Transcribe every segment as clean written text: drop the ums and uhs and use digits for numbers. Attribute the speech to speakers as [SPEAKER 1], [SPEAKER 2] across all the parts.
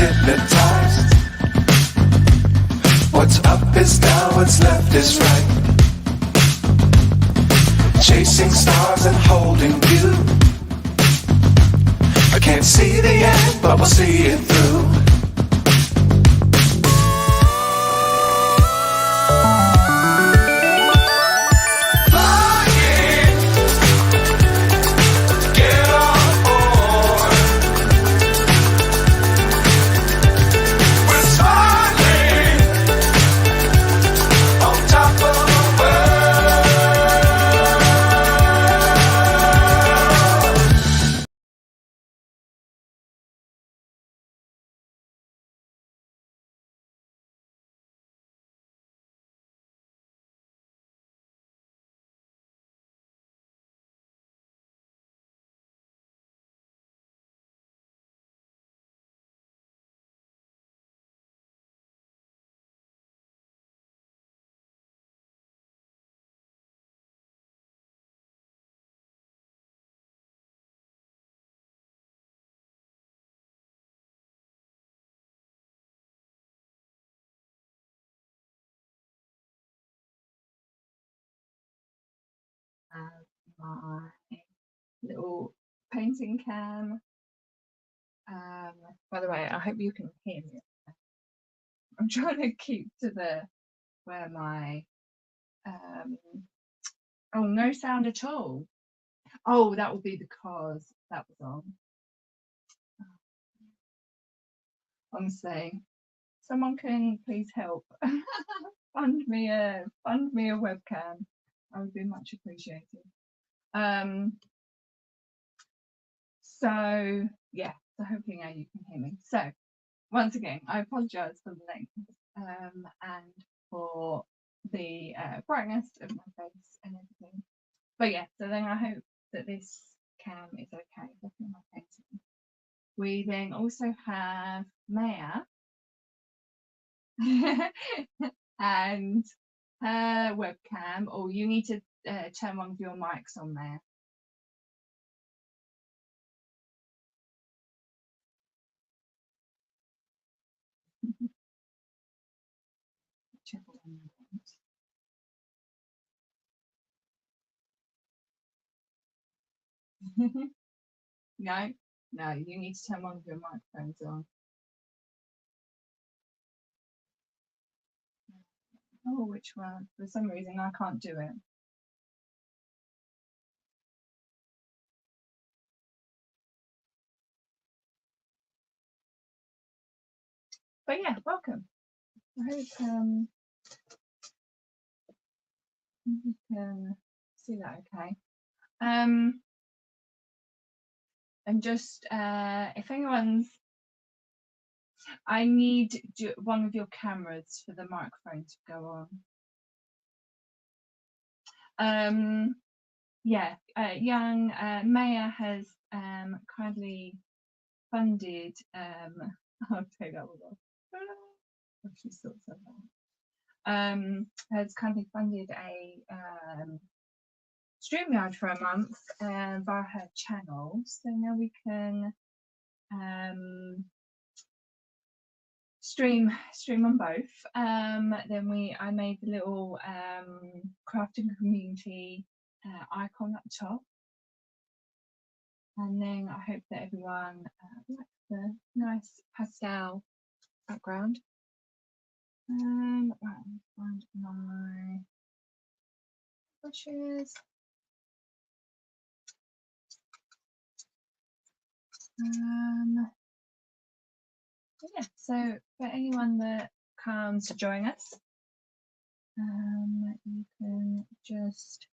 [SPEAKER 1] hypnotized. What's up is down, what's left is right. Chasing stars and holding you. I can't see the end, but we'll see it through. My little painting cam. By the way, I hope you can hear me. I'm trying to keep to where my oh, no sound at all. Oh, that will be because that was on. Honestly, someone can please help fund me a webcam. I would be much appreciated. So yeah, so hopefully now you can hear me. So once again, I apologise for the length and for the brightness of my face and everything. But yeah, so then I hope that this cam is okay. Looking at my painting. We then also have Maya and her webcam. Or you need to turn one of your mics on there. Whichever one you want. No, you need to turn one of your microphones on. Oh, which one? For some reason I can't do it. But yeah, welcome. I hope you can see that okay. And just if anyone's, I need one of your cameras for the microphone to go on. Yeah, young Maya has kindly funded. I'll take that one off. She sorts that out. Has kindly funded a StreamYard for a month via her channel, so now we can stream on both. Then I made the little crafting community icon at the top, and then I hope that everyone likes the nice pastel background. Right, find my brushes. Yeah, so for anyone that comes to join us, you can just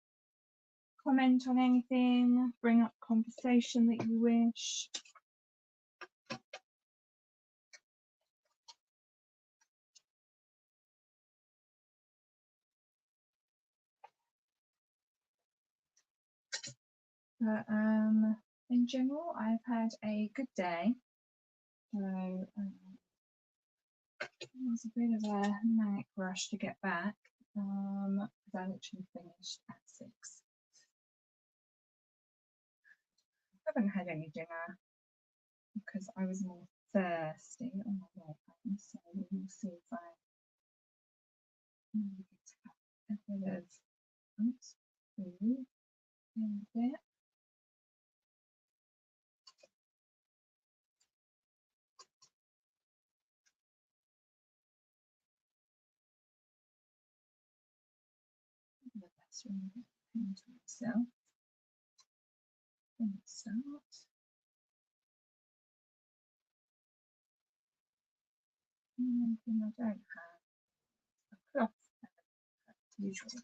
[SPEAKER 1] comment on anything, bring up conversation that you wish. But in general, I've had a good day. So it was a bit of a manic rush to get back because I literally finished at 6. I haven't had any dinner because I was more thirsty on my way home, so we'll see if I get a bit of food in a bit. That's really into myself. And start. And I don't have a cloth usually.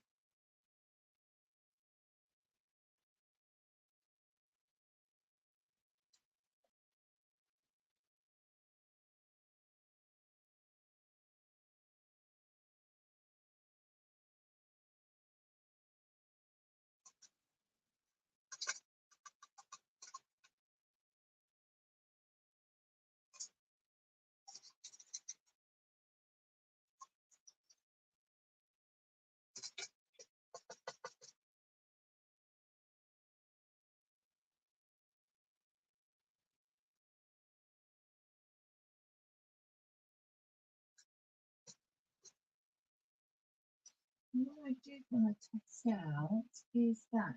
[SPEAKER 1] What I did want to test out is that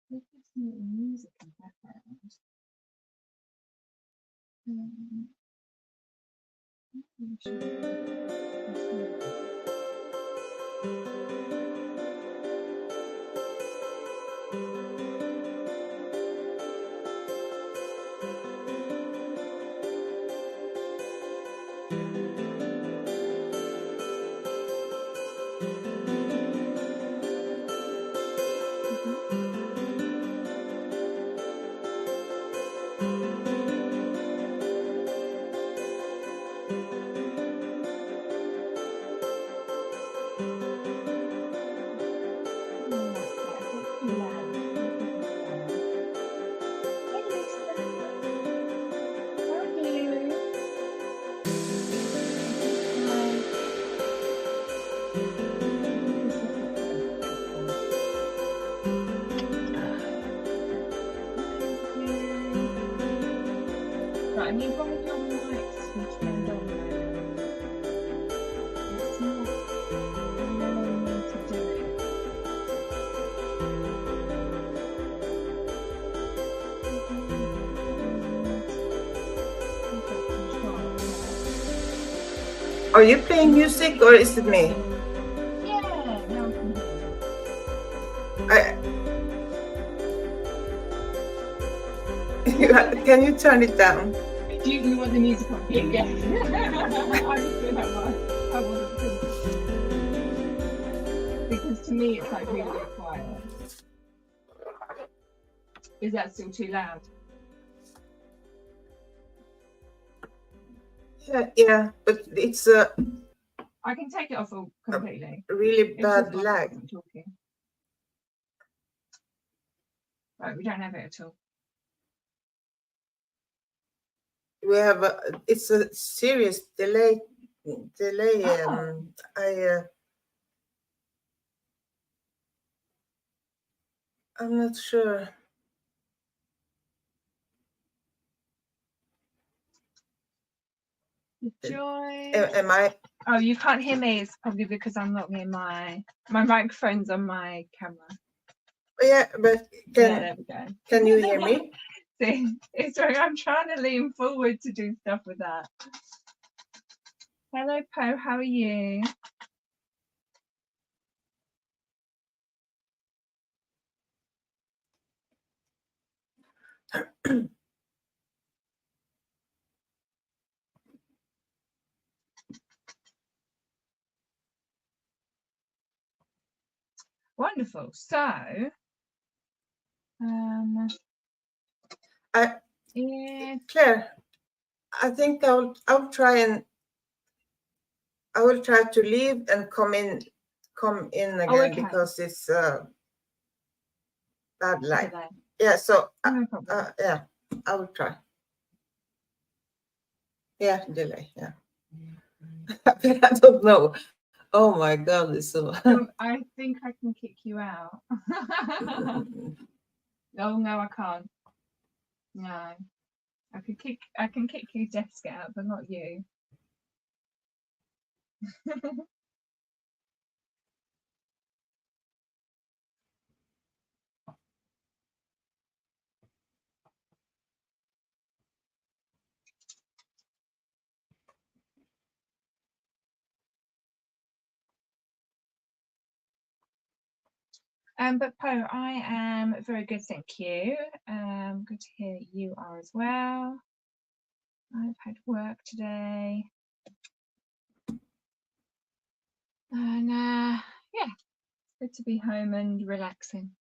[SPEAKER 1] with this little music in the background, Right, I need one of your mics to be turned on now. It's not allowing me to do it.
[SPEAKER 2] Are you playing music or is it me?
[SPEAKER 1] Yeah, now I can hear you.
[SPEAKER 2] Can you turn it down?
[SPEAKER 1] Do you want the music on? Yeah. I just feel like I wasn't thinking. Because to me it's like really quiet. Is that still too loud?
[SPEAKER 2] Yeah, but it's a
[SPEAKER 1] I can take it off completely.
[SPEAKER 2] really
[SPEAKER 1] It's
[SPEAKER 2] bad
[SPEAKER 1] just my
[SPEAKER 2] lag.
[SPEAKER 1] husband talking. Right, we don't have it at all.
[SPEAKER 2] We have it's a serious delay.
[SPEAKER 1] Oh.
[SPEAKER 2] I'm not sure.
[SPEAKER 1] Joy.
[SPEAKER 2] Am I?
[SPEAKER 1] Oh, you can't hear me. It's probably because I'm not near my microphone's on my camera.
[SPEAKER 2] Yeah, but
[SPEAKER 1] There we go.
[SPEAKER 2] Can you hear me?
[SPEAKER 1] See, it's right. I'm trying to lean forward to do stuff with that. Hello, Po. How are you? Wonderful. So,
[SPEAKER 2] Claire, I think I'll try and I will try to leave and come in again
[SPEAKER 1] okay.
[SPEAKER 2] because it's bad lag.
[SPEAKER 1] Delay.
[SPEAKER 2] Yeah, so
[SPEAKER 1] No problem.
[SPEAKER 2] yeah, I will try. Yeah, delay. Yeah, but I don't know. Oh my God, it's so.
[SPEAKER 1] I think I can kick you out. Oh no, I can't. No, I can kick your desk out, but not you. But Poe, I am very good, thank you. Good to hear you are as well. I've had work today. And yeah, it's good to be home and relaxing.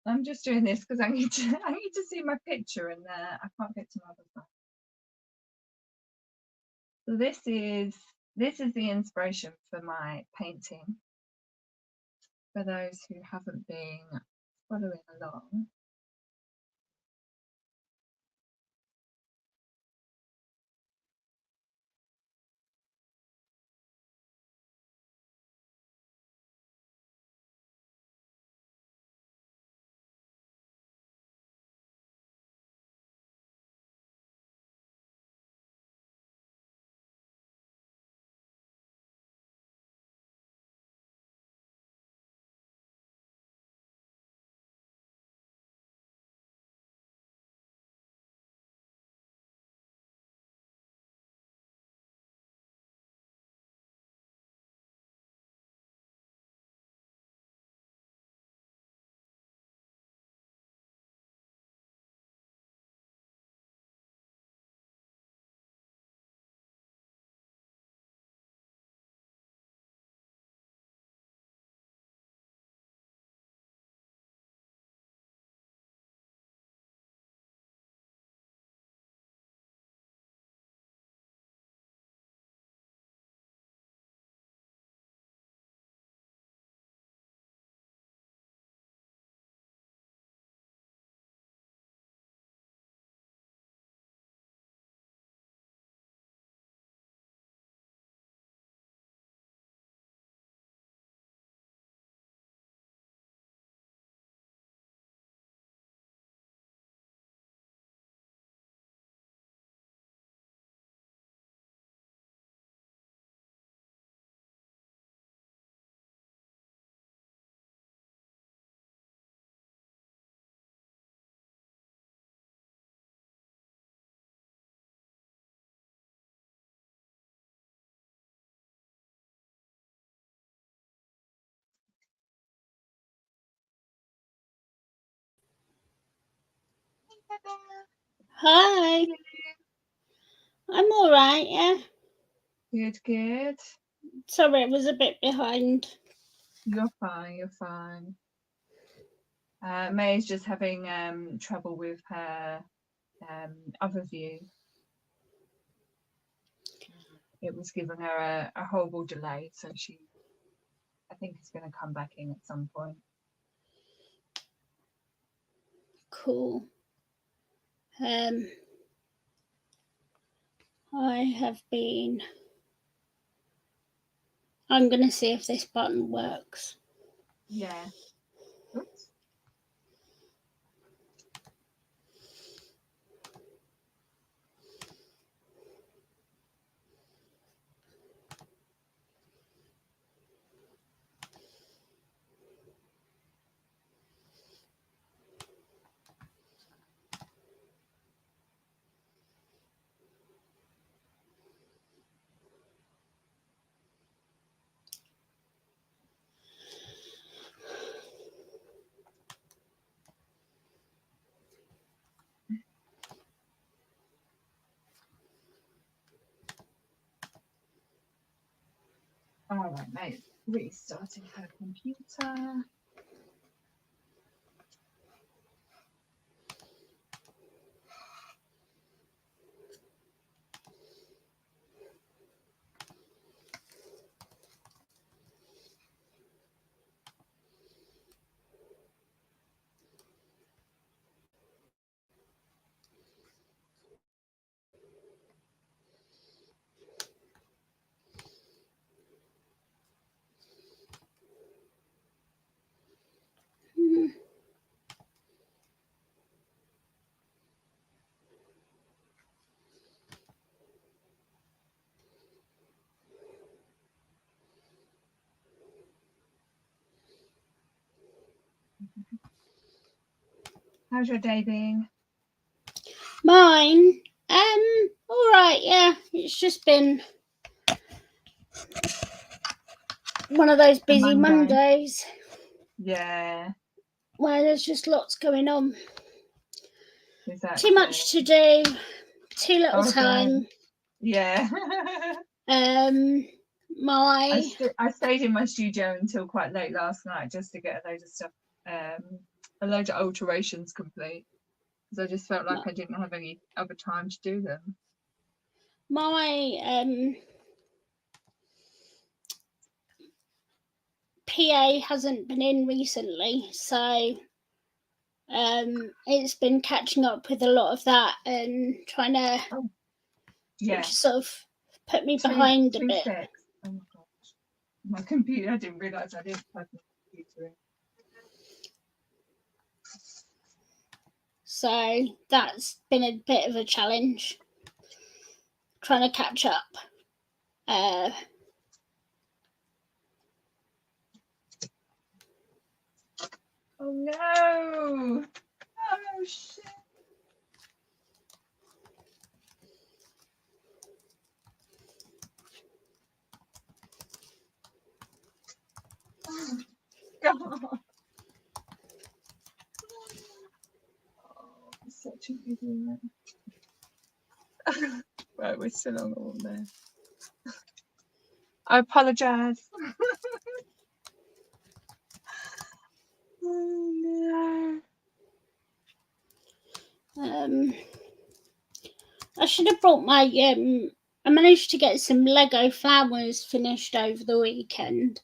[SPEAKER 1] I'm just doing this because I need to see my picture, and I can't get to my other stuff. So this is the inspiration for my painting. For those who haven't been following along.
[SPEAKER 3] Hi. I'm all right, yeah.
[SPEAKER 1] Good, good.
[SPEAKER 3] Sorry, I was a bit behind.
[SPEAKER 1] You're fine, you're fine. May's just having trouble with her other view. It was giving her a horrible delay, so I think it's going to come back in at some point.
[SPEAKER 3] Cool. I have been... I'm going to see if this button works.
[SPEAKER 1] Yeah. Oops. Right, mate. Restarting her computer.
[SPEAKER 3] Hmm.
[SPEAKER 1] How's your day being?
[SPEAKER 3] Mine, all right, yeah. It's just been one of those busy
[SPEAKER 1] Monday.
[SPEAKER 3] Mondays
[SPEAKER 1] Yeah,
[SPEAKER 3] where there's just lots going on.
[SPEAKER 1] exactly.
[SPEAKER 3] Too much to do, too little
[SPEAKER 1] Oh,
[SPEAKER 3] time.
[SPEAKER 1] God. Yeah.
[SPEAKER 3] My
[SPEAKER 1] I stayed in my studio until quite late last night just to get a load of stuff, a load of alterations complete, because I just felt like I didn't have any other time to do them.
[SPEAKER 3] my PA hasn't been in recently, so it's been catching up with a lot of that and trying to
[SPEAKER 1] Yeah.
[SPEAKER 3] which sort of put me behind a bit.
[SPEAKER 1] 2-6. Oh my gosh. My computer, I didn't realise I didn't plug my computer in.
[SPEAKER 3] So that's been a bit of a challenge, trying to catch up.
[SPEAKER 1] Oh no! Oh shit! Oh God! Oh, I'm such an idiot. Right, we're still on all there. I apologise. Oh no!
[SPEAKER 3] I should have brought my I managed to get some Lego flowers finished over the weekend.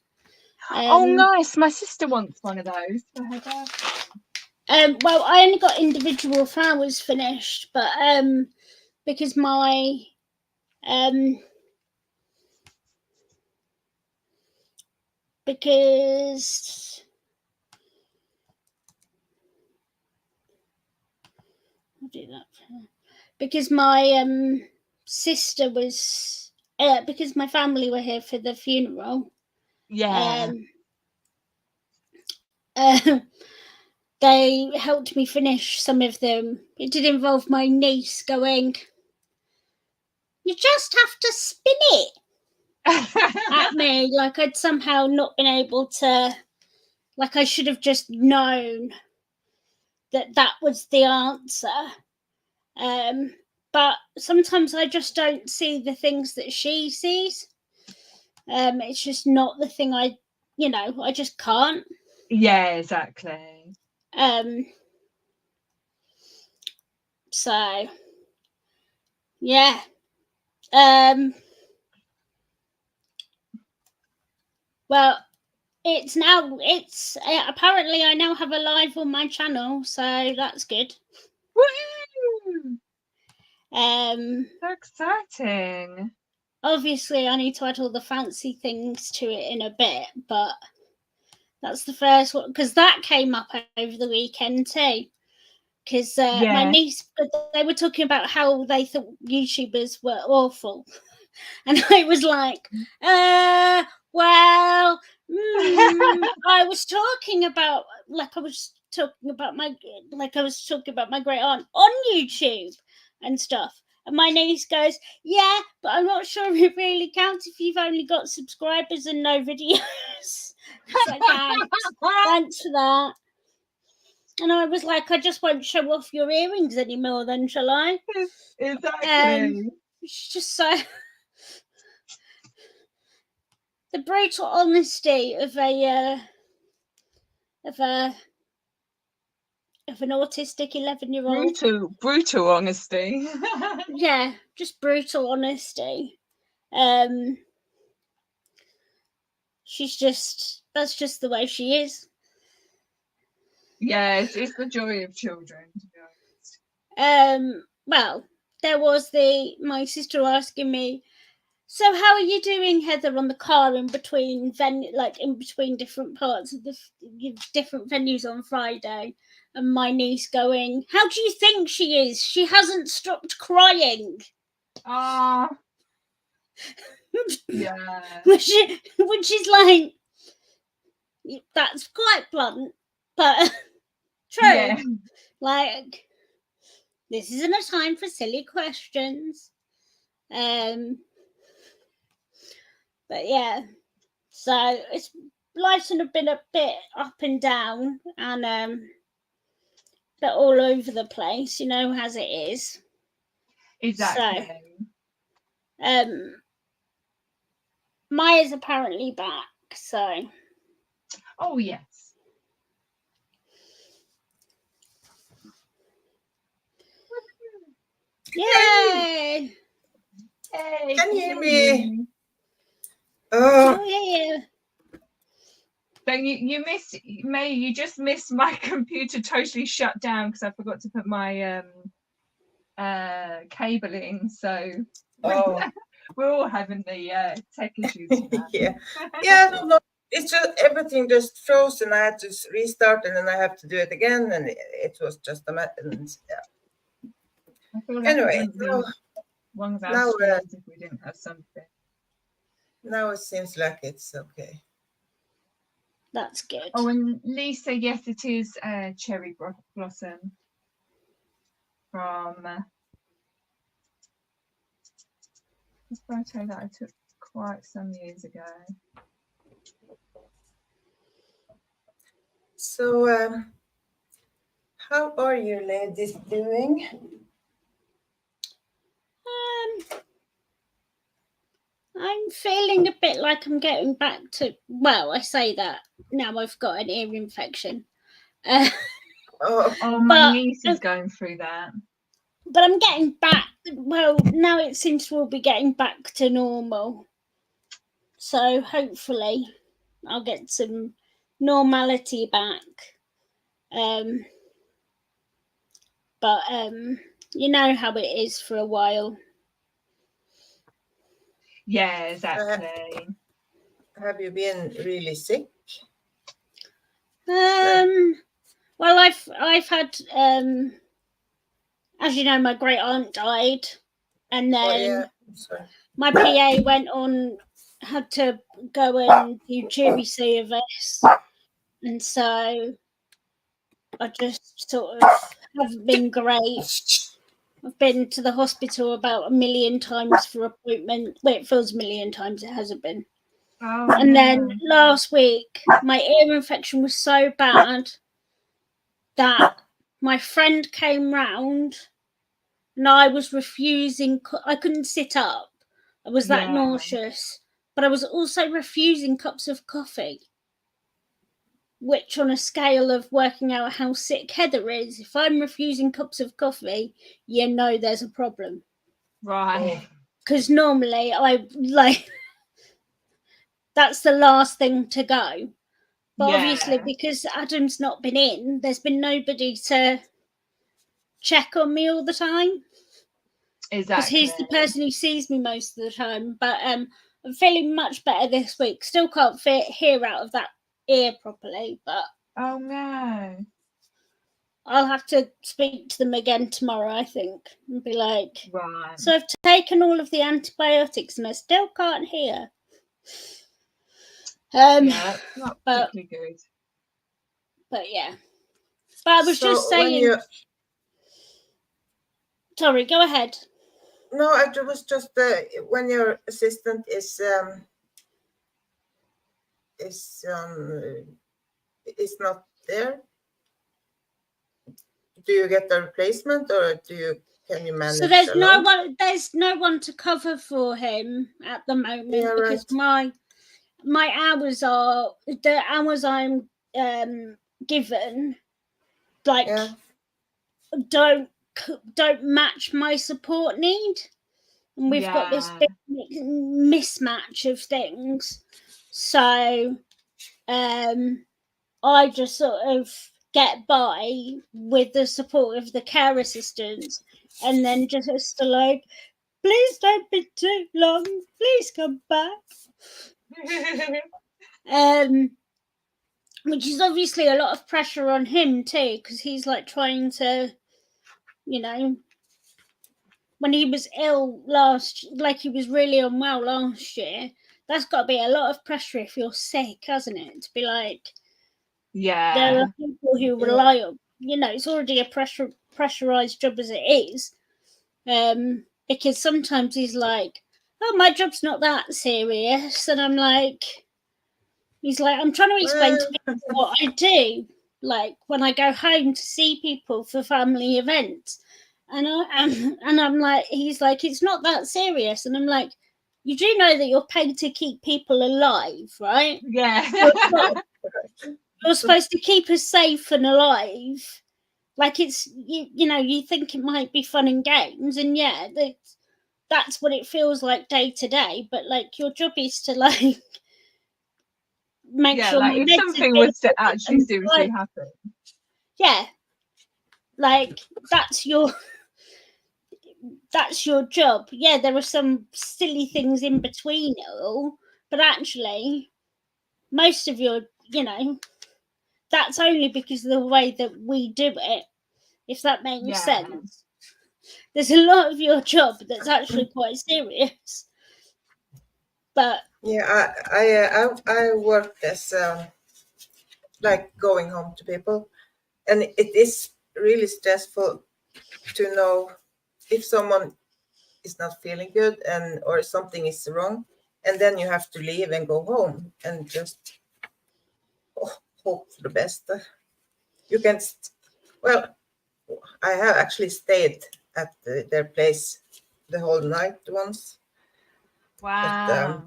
[SPEAKER 1] Oh, nice! My sister wants one of those for her birthday.
[SPEAKER 3] Well, I only got individual flowers finished, but because my because I'll do that for her. Because my sister was because my family were here for the funeral.
[SPEAKER 1] Yeah.
[SPEAKER 3] They helped me finish some of them. It did involve my niece going, "You just have to spin it," at me, like I'd somehow not been able to, like I should have just known that was the answer. But sometimes I just don't see the things that she sees. It's just not the thing I just can't.
[SPEAKER 1] Yeah, exactly.
[SPEAKER 3] So yeah. Well, it's apparently I now have a live on my channel, so that's good.
[SPEAKER 1] Woo!
[SPEAKER 3] So
[SPEAKER 1] exciting.
[SPEAKER 3] Obviously I need to add all the fancy things to it in a bit, but that's the first one, because that came up over the weekend too. Because my niece, they were talking about how they thought YouTubers were awful. And I was like, well, I was talking about, I was talking about my great aunt on YouTube and stuff. And my niece goes, yeah, but I'm not sure it really counts if you've only got subscribers and no videos. Like, thanks for that. And I was like, I just won't show off your earrings anymore then, shall I?
[SPEAKER 1] Exactly.
[SPEAKER 3] It's just so... the brutal honesty of an autistic 11-year-old.
[SPEAKER 1] Brutal honesty.
[SPEAKER 3] Yeah, just brutal honesty. That's just the way she is.
[SPEAKER 1] Yeah, it's the joy of children, to be honest.
[SPEAKER 3] Well, there was my sister asking me, so how are you doing, Heather, on the car in between in between different parts of the different venues on Friday? And my niece going, how do you think she is? She hasn't stopped crying.
[SPEAKER 1] Ah, yeah.
[SPEAKER 3] which is like, that's quite blunt, but true.
[SPEAKER 1] Yeah.
[SPEAKER 3] Like, this isn't a time for silly questions. But yeah, so life's been a bit up and down, and bit all over the place, as it is.
[SPEAKER 1] Exactly.
[SPEAKER 3] So, Maya's apparently back, so.
[SPEAKER 1] Oh yes.
[SPEAKER 3] Yay!
[SPEAKER 1] Hey,
[SPEAKER 2] Can you hear me? Oh,
[SPEAKER 3] yeah.
[SPEAKER 1] So you missed, May. You just missed my computer totally shut down because I forgot to put my cable in. So we're all having the tech issues.
[SPEAKER 2] yeah. No, it's just everything just froze, and I had to restart, and then I have to do it again, and it was just a mess. Yeah.
[SPEAKER 1] I feel like
[SPEAKER 2] Anyway,
[SPEAKER 1] one of our
[SPEAKER 2] now,
[SPEAKER 1] streams if we didn't have something.
[SPEAKER 2] Now it seems like it's okay.
[SPEAKER 3] That's good.
[SPEAKER 1] Oh, and Lisa, yes, it is Cherry Blossom from this photo that I took quite some years ago.
[SPEAKER 2] So, how are you ladies doing?
[SPEAKER 3] I'm feeling a bit like I'm getting back to, well, I say that now I've got an ear infection.
[SPEAKER 1] My niece is going through that.
[SPEAKER 3] But I'm getting back, well, now it seems we'll be getting back to normal. So hopefully I'll get some normality back. But you know how it is for a while.
[SPEAKER 1] Yeah, exactly.
[SPEAKER 2] Have you been really sick?
[SPEAKER 3] Well, I've had as you know, my great aunt died, and then my PA had to go and do jury service, and so I just sort of haven't been great. I've been to the hospital about 1 million times for appointment. Well, it feels 1 million times. It hasn't been. And then last week, my ear infection was so bad that my friend came round and I was refusing. I couldn't sit up. I was that nauseous. But I was also refusing cups of coffee, which on a scale of working out how sick Heather is, if I'm refusing cups of coffee, there's a problem.
[SPEAKER 1] Right.
[SPEAKER 3] Because normally that's the last thing to go. But obviously, because Adam's not been in, there's been nobody to check on me all the time.
[SPEAKER 1] Exactly.
[SPEAKER 3] Because he's the person who sees me most of the time. But I'm feeling much better this week. Still can't hear out of that ear properly, but
[SPEAKER 1] oh no,
[SPEAKER 3] I'll have to speak to them again tomorrow, I think, and be like,
[SPEAKER 1] right.
[SPEAKER 3] So I've taken all of the antibiotics and I still can't hear.
[SPEAKER 1] Yeah, not particularly good.
[SPEAKER 3] But yeah. But I was just saying. Sorry, go ahead.
[SPEAKER 2] No, it was just when your assistant is not there. Do you get a replacement, or can you manage?
[SPEAKER 3] So there's no one to cover for him at the moment because my my hours are the hours I'm given, like
[SPEAKER 2] Yeah.
[SPEAKER 3] don't match my support need, and we've got this
[SPEAKER 1] Yeah.
[SPEAKER 3] big mismatch of things. So I just sort of get by with the support of the care assistants, and then just like, please don't be too long, please come back. Which is obviously a lot of pressure on him too, because he's like trying to, you know, when he was ill like he was really unwell last year, that's got to be a lot of pressure if you're sick, hasn't it? To be like, there
[SPEAKER 1] Yeah.
[SPEAKER 3] are people who rely on, you know, it's already a pressurized job as it is. Because sometimes he's like, oh, my job's not that serious, and I'm like, he's like, I'm trying to explain to people what I do, like when I go home to see people for family events, and I'm like, he's like, it's not that serious, and I'm like, you do know that you're paid to keep people alive, right?
[SPEAKER 1] Yeah.
[SPEAKER 3] You're supposed to keep us safe and alive. Like, it's you know, you think it might be fun and games, and yeah, that's what it feels like day to day. But like, your job is to like make
[SPEAKER 1] Yeah,
[SPEAKER 3] sure
[SPEAKER 1] like
[SPEAKER 3] my
[SPEAKER 1] if
[SPEAKER 3] meds are
[SPEAKER 1] something was to
[SPEAKER 3] good
[SPEAKER 1] actually
[SPEAKER 3] and,
[SPEAKER 1] seriously
[SPEAKER 3] like,
[SPEAKER 1] happen.
[SPEAKER 3] yeah, like that's your job. Yeah, there are some silly things in between it all, but actually, most of your, you know, that's only because of the way that we do it. If that makes
[SPEAKER 1] Yeah.
[SPEAKER 3] sense. There's a lot of your job that's actually quite serious. But
[SPEAKER 2] Yeah, I work as like going home to people, and it is really stressful to know if someone is not feeling good and or something is wrong, and then you have to leave and go home and just hope for the best. You can, well, I have actually stayed at their place the whole night once, but
[SPEAKER 1] Wow.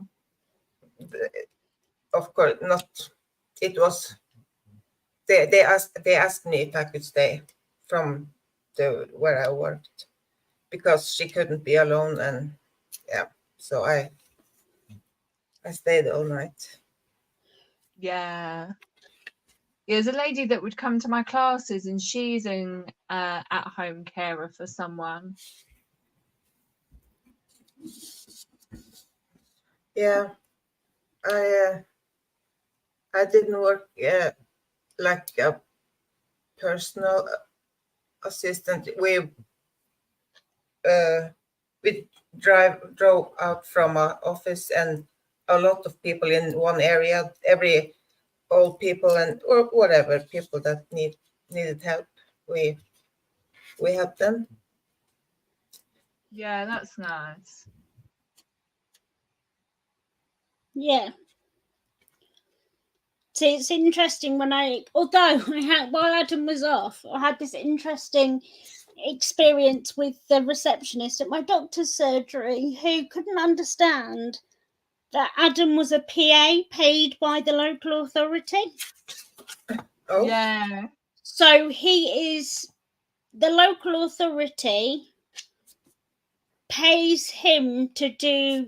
[SPEAKER 2] of course not. It was they asked me if I could stay from the where I worked because she couldn't be alone, and yeah, so I stayed all night.
[SPEAKER 1] Yeah. There's a lady that would come to my classes, and she's an at-home carer for someone.
[SPEAKER 2] Yeah, I didn't work like a personal assistant. Uh, we drove out from our office, and a lot of people in one area, every old people and or whatever people that needed help, we helped them.
[SPEAKER 1] Yeah, that's nice.
[SPEAKER 3] yeah. So it's interesting when although I had, while Adam was off, I had this interesting experience with the receptionist at my doctor's surgery who couldn't understand that Adam was a PA paid by the local authority.
[SPEAKER 2] Oh,
[SPEAKER 1] Yeah.
[SPEAKER 3] So the local authority pays him to do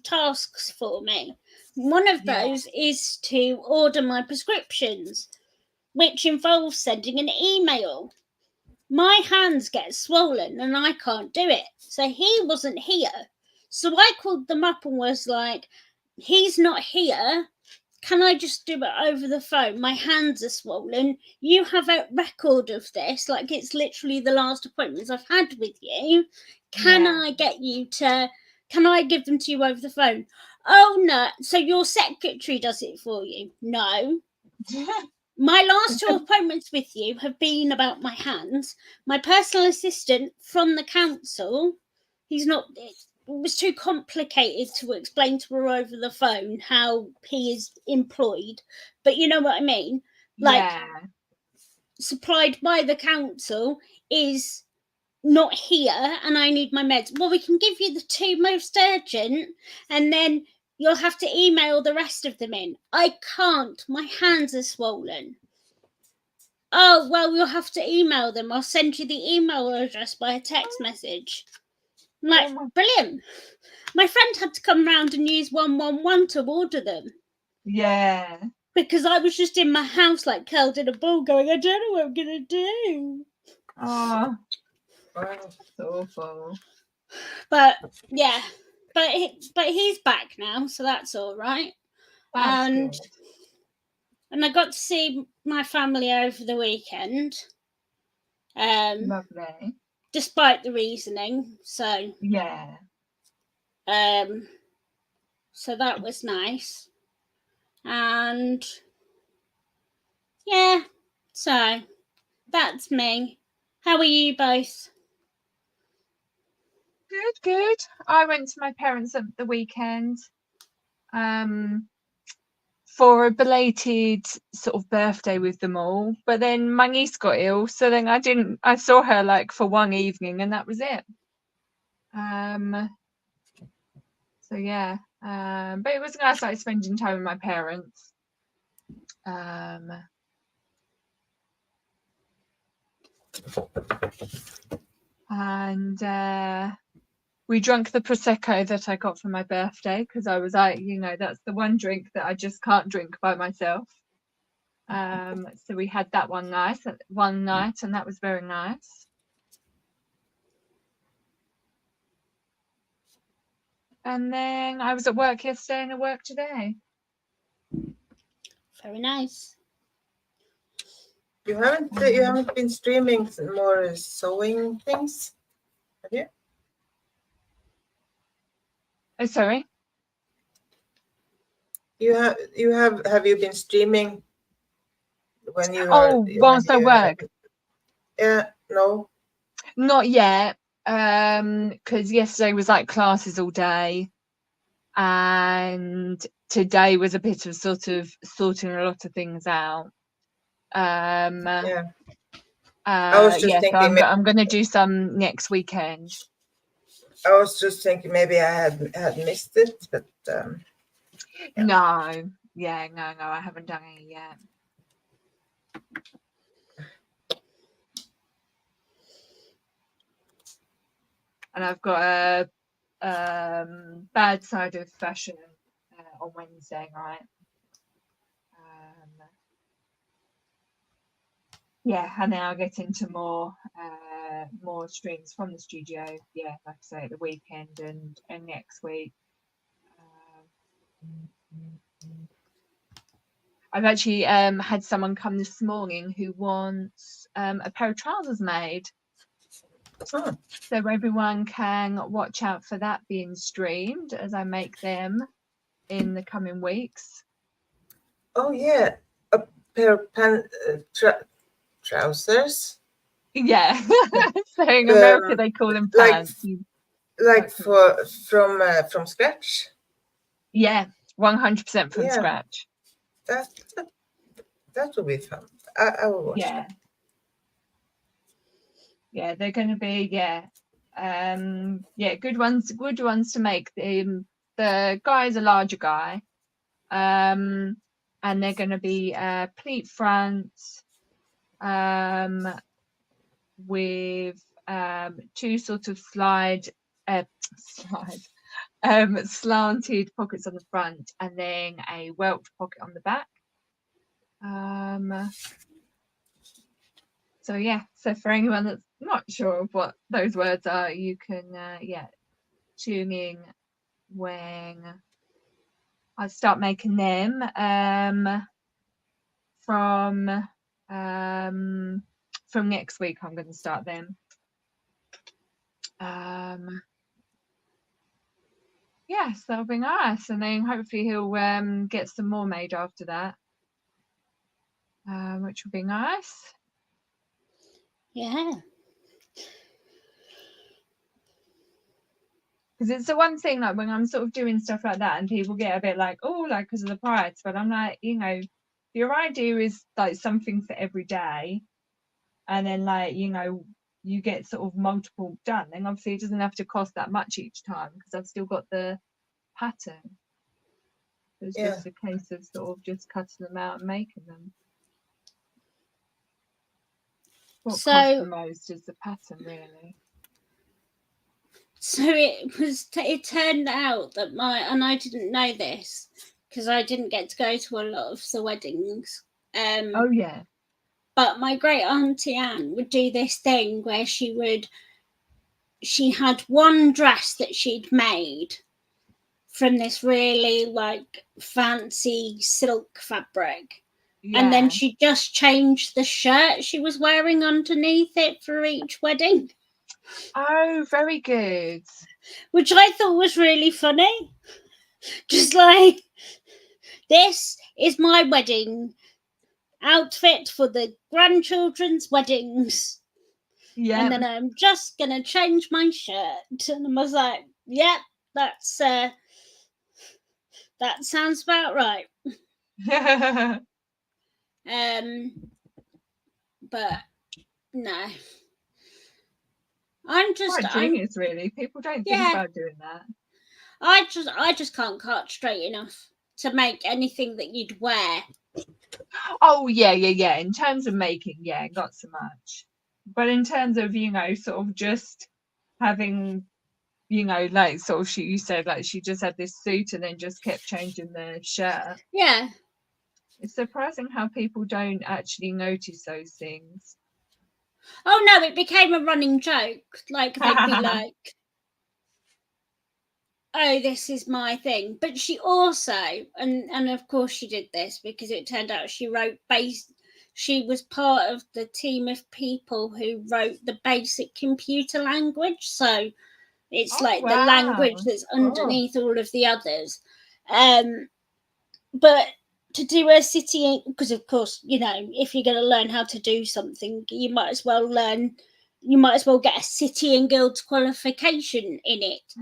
[SPEAKER 3] tasks for me. One of
[SPEAKER 1] Yeah.
[SPEAKER 3] those is to order my prescriptions, which involves sending an email. My hands get swollen and I can't do it. So he wasn't here. So I called them up and was like, he's not here. Can I just do it over the phone? My hands are swollen. You have a record of this. Like, it's literally the last appointments I've had with you. Can
[SPEAKER 1] Yeah.
[SPEAKER 3] I give them to you over the phone? Oh, no. So your secretary does it for you? No. My last 2 appointments with you have been about my hands. My personal assistant from the council, it was too complicated to explain to her over the phone how he is employed. But you know what I mean? Like,
[SPEAKER 1] Yeah.
[SPEAKER 3] supplied by the council is not here and I need my meds. Well, we can give you the 2 most urgent and then you'll have to email the rest of them in. I can't. My hands are swollen. Oh, well, you'll have to email them. I'll send you the email address by a text message. I'm like,
[SPEAKER 1] Oh my-
[SPEAKER 3] brilliant. My friend had to come round and use 111 to order them.
[SPEAKER 1] Yeah.
[SPEAKER 3] Because I was just in my house like curled in a ball going, I don't know what I'm going to do.
[SPEAKER 1] Oh,
[SPEAKER 2] Wow.
[SPEAKER 1] it's awful.
[SPEAKER 3] But, yeah. But he's back now, so that's all right.
[SPEAKER 1] That's
[SPEAKER 3] and
[SPEAKER 1] good.
[SPEAKER 3] and I got to see my family over the weekend.
[SPEAKER 1] Lovely.
[SPEAKER 3] Despite the reasoning. So
[SPEAKER 1] Yeah.
[SPEAKER 3] so that was nice. And yeah, so that's me. How are you both?
[SPEAKER 1] Good, good. I went to my parents at the weekend for a belated sort of birthday with them all. But then my niece got ill, so then I saw her like for one evening and that was it. So yeah. But it was nice like spending time with my parents. And we drank the prosecco that I got for my birthday because I was like, that's the one drink that I just can't drink by myself. So we had that one night, and that was very nice. And then I was at work yesterday and at work today.
[SPEAKER 3] Very nice.
[SPEAKER 2] You haven't been streaming more sewing things, have you?
[SPEAKER 1] Oh, sorry.
[SPEAKER 2] Have you been streaming when you
[SPEAKER 1] whilst I work?
[SPEAKER 2] Yeah, no.
[SPEAKER 1] Not yet. Because yesterday was like classes all day, and today was a bit of sort of sorting a lot of things out.
[SPEAKER 2] Yeah. I was just thinking.
[SPEAKER 1] So I'm going to do some next weekend.
[SPEAKER 2] I was just thinking maybe I had missed it, but yeah.
[SPEAKER 1] No, I haven't done any yet. And I've got a bad side of fashion on Wednesday night. And then I'll get into more streams from the studio. Yeah, like I say, at the weekend and next week. I've actually had someone come this morning who wants a pair of trousers made.
[SPEAKER 2] Oh.
[SPEAKER 1] So everyone can watch out for that being streamed as I make them in the coming weeks.
[SPEAKER 2] Oh yeah, a pair of trousers.
[SPEAKER 1] Yeah, so in America they call them pants.
[SPEAKER 2] From scratch.
[SPEAKER 1] Yeah, 100% from scratch.
[SPEAKER 2] That will be fun. I will watch that.
[SPEAKER 1] Yeah, they're going to be good ones to make. The guy's a larger guy, and they're going to be pleat fronts, with two sort of slanted pockets on the front, and then a whelked pocket on the back. So for anyone that's not sure of what those words are, you can tune in when I start making them from next week. I'm going to start them. Yes, that'll be nice, and then hopefully he'll get some more made after that, which will be nice.
[SPEAKER 3] Yeah.
[SPEAKER 1] Because it's the one thing, like when I'm sort of doing stuff like that and people get a bit like, oh, like because of the price, but I'm like, your idea is like something for every day, and then like you get sort of multiple done, then obviously it doesn't have to cost that much each time because I've still got the pattern. It's
[SPEAKER 2] Yeah.
[SPEAKER 1] just a case of sort of just cutting them out and making them. What
[SPEAKER 3] So-
[SPEAKER 1] costs the most is the pattern, really.
[SPEAKER 3] So it turned out that and I didn't know this because I didn't get to go to a lot of the weddings.
[SPEAKER 1] Oh yeah.
[SPEAKER 3] But my great auntie Anne would do this thing where she had one dress that she'd made from this really like fancy silk fabric.
[SPEAKER 1] Yeah.
[SPEAKER 3] And then she just changed the shirt she was wearing underneath it for each wedding.
[SPEAKER 1] Oh, very good.
[SPEAKER 3] Which I thought was really funny. Just like, this is my wedding outfit for the grandchildren's weddings.
[SPEAKER 1] Yeah.
[SPEAKER 3] And then I'm just going to change my shirt. And I was like, yep, that sounds about right. But no. I'm
[SPEAKER 1] genius, really. People don't think about doing that.
[SPEAKER 3] I just can't cut straight enough to make anything that you'd wear.
[SPEAKER 1] Oh yeah. In terms of making, yeah, not so much. But in terms of, sort of just having, like sort of you said, like she just had this suit and then just kept changing the shirt.
[SPEAKER 3] Yeah.
[SPEAKER 1] It's surprising how people don't actually notice those things.
[SPEAKER 3] Oh no, it became a running joke. Like they'd be like, oh, this is my thing. But she also, and of course she did this because it turned out she was part of the team of people who wrote the basic computer language. So it's the language that's underneath all of the others. But to do a city, because of course, if you're going to learn how to do something, you might as well get a City and Guilds qualification in it. She's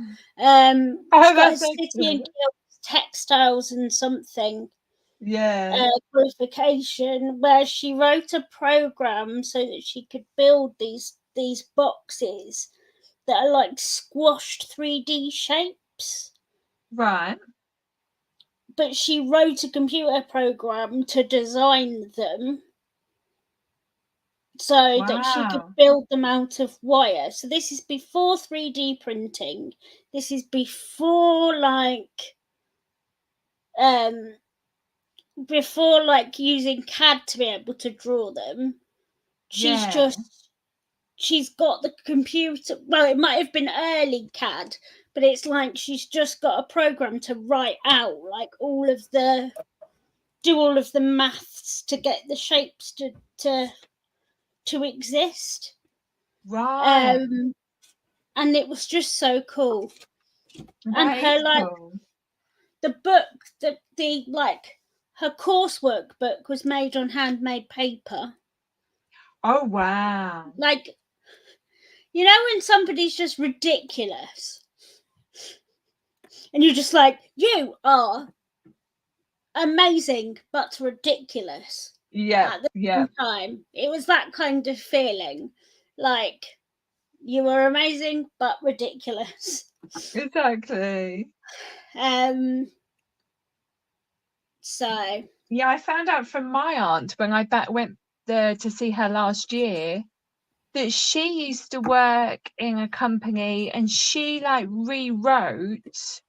[SPEAKER 3] got a City and Guilds textiles and something qualification where she wrote a program so that she could build these boxes that are like squashed 3D shapes.
[SPEAKER 1] Right.
[SPEAKER 3] But she wrote a computer program to design them so that she could build them out of wire. So this is before 3D printing. This is before using CAD to be able to draw them. She's got the computer. Well, it might have been early CAD, but it's like she's just got a program to write out like do all of the maths to get the shapes to exist.
[SPEAKER 1] Right.
[SPEAKER 3] And it was just so cool.
[SPEAKER 1] That
[SPEAKER 3] and her
[SPEAKER 1] cool.
[SPEAKER 3] The book, her coursework book was made on handmade paper.
[SPEAKER 1] Oh wow.
[SPEAKER 3] Like, when somebody's just ridiculous and you're just like, you are amazing but ridiculous.
[SPEAKER 1] Yeah.
[SPEAKER 3] At the same time, it was that kind of feeling, like you were amazing but ridiculous.
[SPEAKER 1] Exactly.
[SPEAKER 3] So
[SPEAKER 1] yeah, I found out from my aunt when I went there to see her last year that she used to work in a company and she rewrote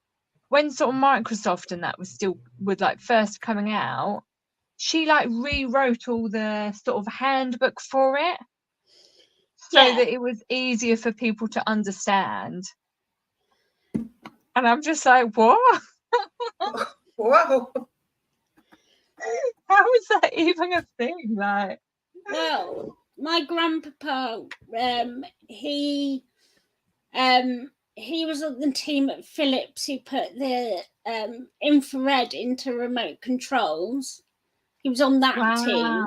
[SPEAKER 1] when sort of Microsoft and that was first coming out. She rewrote all the sort of handbook for it so that it was easier for people to understand. And I'm just like, what?
[SPEAKER 2] Wow.
[SPEAKER 1] How is that even a thing?
[SPEAKER 3] Well, my grandpapa, he was on the team at Philips who put the infrared into remote controls. He was on that team,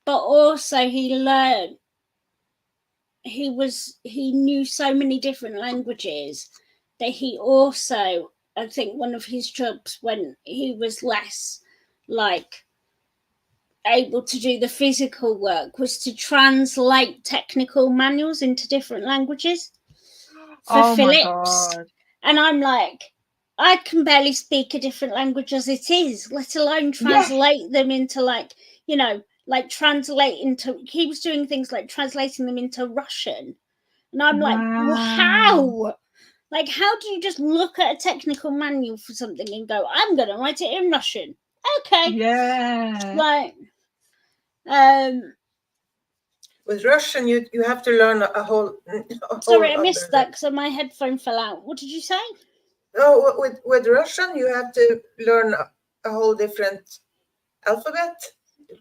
[SPEAKER 3] but also he knew so many different languages that he also, I think one of his jobs when he was less able to do the physical work was to translate technical manuals into different languages for
[SPEAKER 1] Oh my
[SPEAKER 3] Philips.
[SPEAKER 1] God.
[SPEAKER 3] And I'm like, I can barely speak a different language as it is, let alone translate them into like, you know, like translate into, he was doing things like translating them into Russian. And I'm like, well, how? Like, how do you just look at a technical manual for something and go, I'm going to write it in Russian? Okay.
[SPEAKER 1] Yeah.
[SPEAKER 3] Like,
[SPEAKER 2] With Russian, you have to learn a whole.
[SPEAKER 3] sorry, I missed that because my headphone fell out. What did you say?
[SPEAKER 2] No, with Russian, you have to learn a whole different alphabet.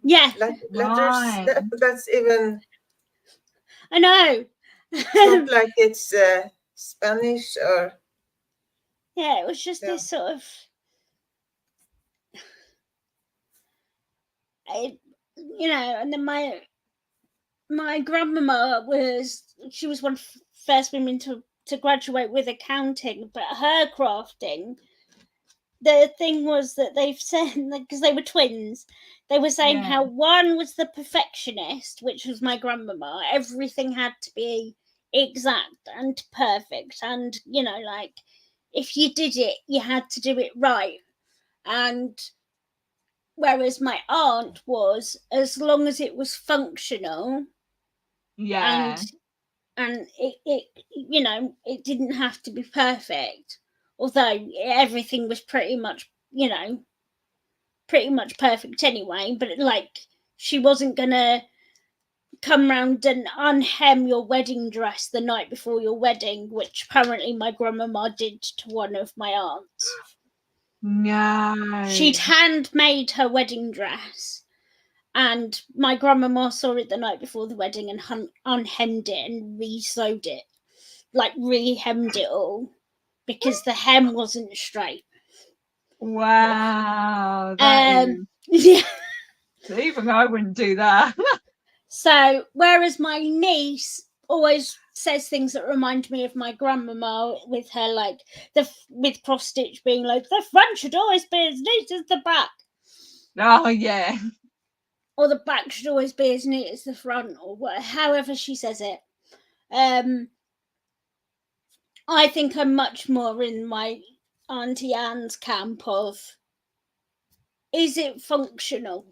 [SPEAKER 3] Yeah.
[SPEAKER 2] Letters.
[SPEAKER 1] Right.
[SPEAKER 2] That's even.
[SPEAKER 3] I know.
[SPEAKER 2] It's not like it's Spanish or.
[SPEAKER 3] Yeah, it was just this sort of. You know, and then my grandmama she was one of the first women to graduate with accounting, but her crafting, the thing was that they've said, because they were twins, they were saying how one was the perfectionist, which was my grandmama. Everything had to be exact and perfect, and you know, like if you did it, you had to do it right. And whereas my aunt was, as long as it was functional,
[SPEAKER 1] Yeah.
[SPEAKER 3] and it you know, it didn't have to be perfect, although everything was pretty much, you know, pretty much perfect anyway. But like, she wasn't gonna come round and unhem your wedding dress the night before your wedding, which apparently my grandmama did to one of my aunts.
[SPEAKER 1] No.
[SPEAKER 3] She'd handmade her wedding dress, and my grandmama saw it the night before the wedding and unhemmed it and re-sewed it, like re-hemmed it all, because the hem wasn't straight.
[SPEAKER 1] Wow. That is.
[SPEAKER 3] Yeah.
[SPEAKER 1] Even I wouldn't do that.
[SPEAKER 3] So, whereas my niece always says things that remind me of my grandmama, with her like with cross stitch being like, the front should always be as neat as the back.
[SPEAKER 1] Oh yeah.
[SPEAKER 3] Or the back should always be as neat as the front, or however she says it. I think I'm much more in my Auntie Anne's camp of, is it functional?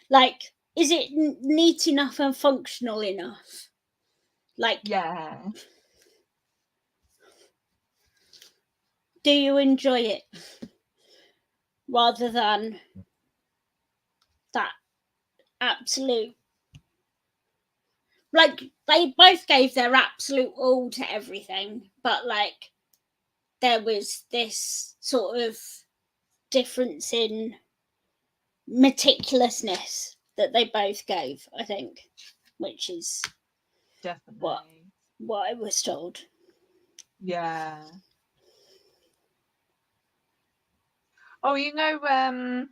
[SPEAKER 3] Like, is it neat enough and functional enough? Like,
[SPEAKER 1] Yeah.
[SPEAKER 3] do you enjoy it? Rather than that absolute, like, they both gave their absolute all to everything, but like there was this sort of difference in meticulousness that they both gave, I think, which is
[SPEAKER 1] Definitely.
[SPEAKER 3] what I was told.
[SPEAKER 1] Yeah. Oh, you know,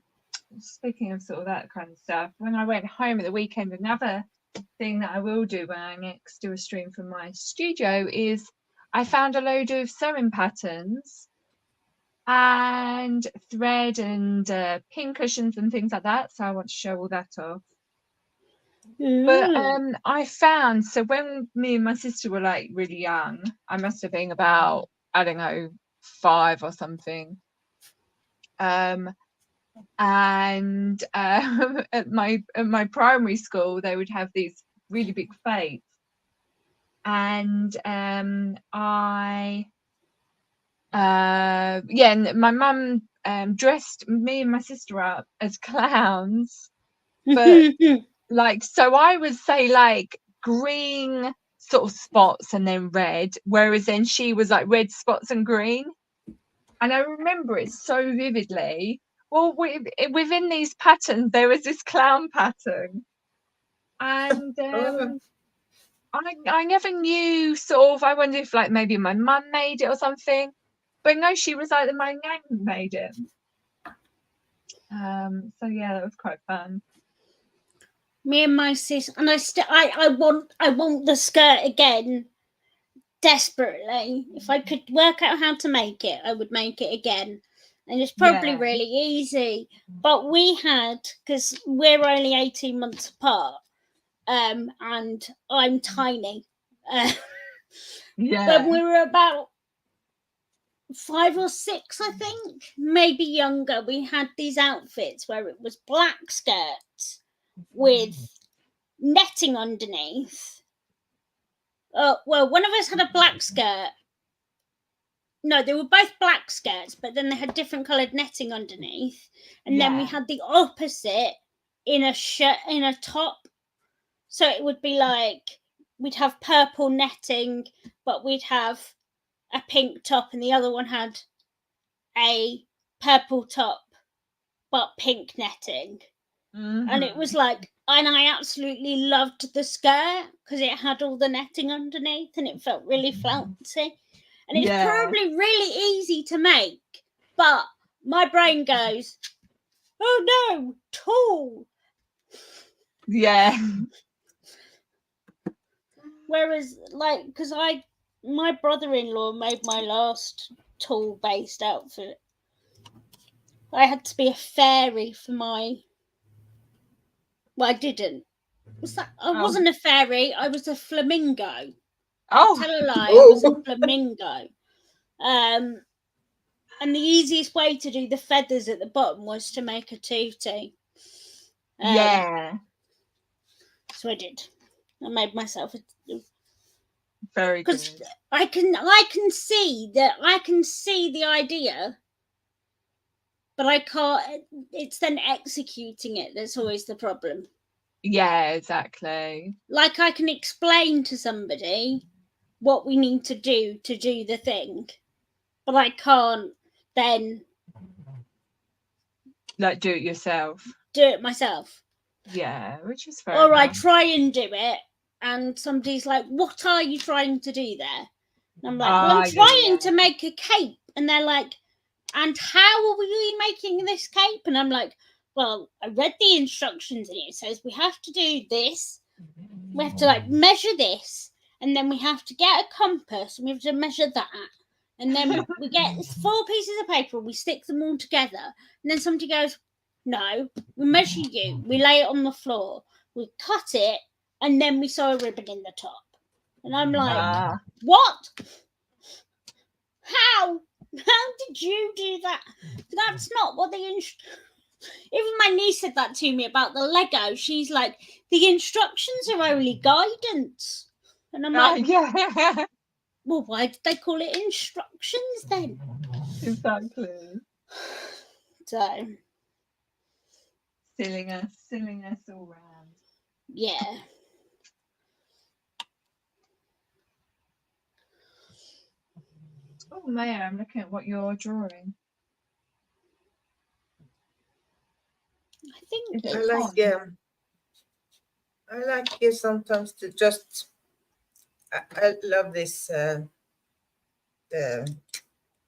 [SPEAKER 1] speaking of sort of that kind of stuff, when I went home at the weekend, another thing that I will do when I next do a stream from my studio is I found a load of sewing patterns and thread and pin cushions and things like that. So I want to show all that off. But I found, so when me and my sister were like really young, I must have been about, I don't know, 5 or something. And at my primary school, they would have these really big fetes, and and my mum dressed me and my sister up as clowns, but like, so I would say like green sort of spots and then red, whereas then she was like red spots and green. And I remember it so vividly. Well, within these patterns, there was this clown pattern. And I never knew, sort of, I wonder if like maybe my mum made it or something. But no, she was like, my nan made it. So yeah, that was quite fun.
[SPEAKER 3] Me and my sis, and I want the skirt again desperately. If I could work out how to make it, I would make it again. and it's probably
[SPEAKER 1] Yeah.
[SPEAKER 3] really easy. But we had, because we're only 18 months apart, and I'm tiny.
[SPEAKER 1] Yeah.
[SPEAKER 3] When we were about 5 or 6, I think, maybe younger, we had these outfits where it was black skirts with netting underneath. Well, one of us had a black skirt. No, they were both black skirts, but then they had different coloured netting underneath. And then we
[SPEAKER 1] Yeah.
[SPEAKER 3] had the opposite in a shirt, in a top. So it would be like we'd have purple netting, but we'd have a pink top, and the other one had a purple top but pink netting. And it was like, and I absolutely loved the skirt because it had all the netting underneath and it felt really flouncy. And it's probably really easy to make, but my brain goes, oh no, tall.
[SPEAKER 1] Yeah.
[SPEAKER 3] Whereas, like, because my brother-in-law made my last tall-based outfit. I had to be a fairy for my. Well, I didn't. I wasn't a fairy. I was a flamingo.
[SPEAKER 1] Oh.
[SPEAKER 3] Tell a lie. I was a flamingo. And the easiest way to do the feathers at the bottom was to make a tutu.
[SPEAKER 1] Yeah.
[SPEAKER 3] So I did. I made myself a.
[SPEAKER 1] Very good.
[SPEAKER 3] Because I can see the idea, but I can't. It's then executing it that's always the problem.
[SPEAKER 1] Yeah, exactly.
[SPEAKER 3] Like, I can explain to somebody what we need to do the thing, but I can't then
[SPEAKER 1] Like, do it yourself.
[SPEAKER 3] do it myself.
[SPEAKER 1] Yeah, which is fair
[SPEAKER 3] Or
[SPEAKER 1] enough.
[SPEAKER 3] I try and do it, and somebody's like, "What are you trying to do there?" And I'm like, "Well, I'm trying to make a cape," and they're like, "And how are we making this cape?" And I'm like, "Well, I read the instructions, and it says we have to do this. We have to like measure this, and then we have to get a compass, and we have to measure that, and then we get 4 pieces of paper, and we stick them all together, and then somebody goes, no, we measure you, we lay it on the floor, we cut it, and then we sew a ribbon in the top." And I'm like, what? How did you do that? That's not what even my niece said that to me about the Lego. She's like, the instructions are only guidance. And I'm like,
[SPEAKER 1] yeah.
[SPEAKER 3] well, why did they call it instructions then?
[SPEAKER 1] Exactly.
[SPEAKER 3] So,
[SPEAKER 1] silliness all round.
[SPEAKER 3] yeah.
[SPEAKER 1] Oh, Maya, I'm looking at what you're drawing.
[SPEAKER 3] I think
[SPEAKER 2] I like sometimes to just. I love this. The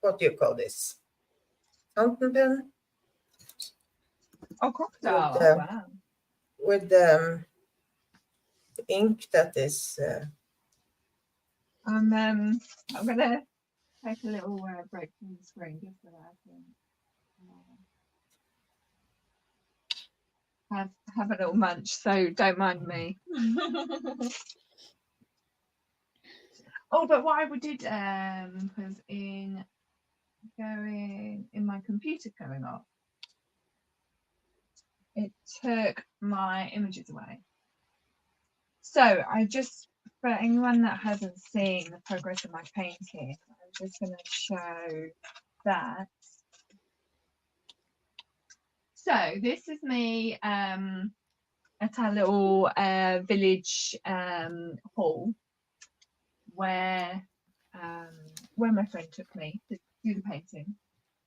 [SPEAKER 2] what do you call this? Fountain pen.
[SPEAKER 1] Oh, crocodile!
[SPEAKER 2] With,
[SPEAKER 1] wow.
[SPEAKER 2] With the ink that is.
[SPEAKER 1] I'm gonna take a little break from the screen just so that I can have a little munch. So don't mind me. Oh, but what I did was in my computer going off, it took my images away. So I just, for anyone that hasn't seen the progress of my painting, I'm just going to show that. So this is me at our little village hall where my friend took me to do the painting.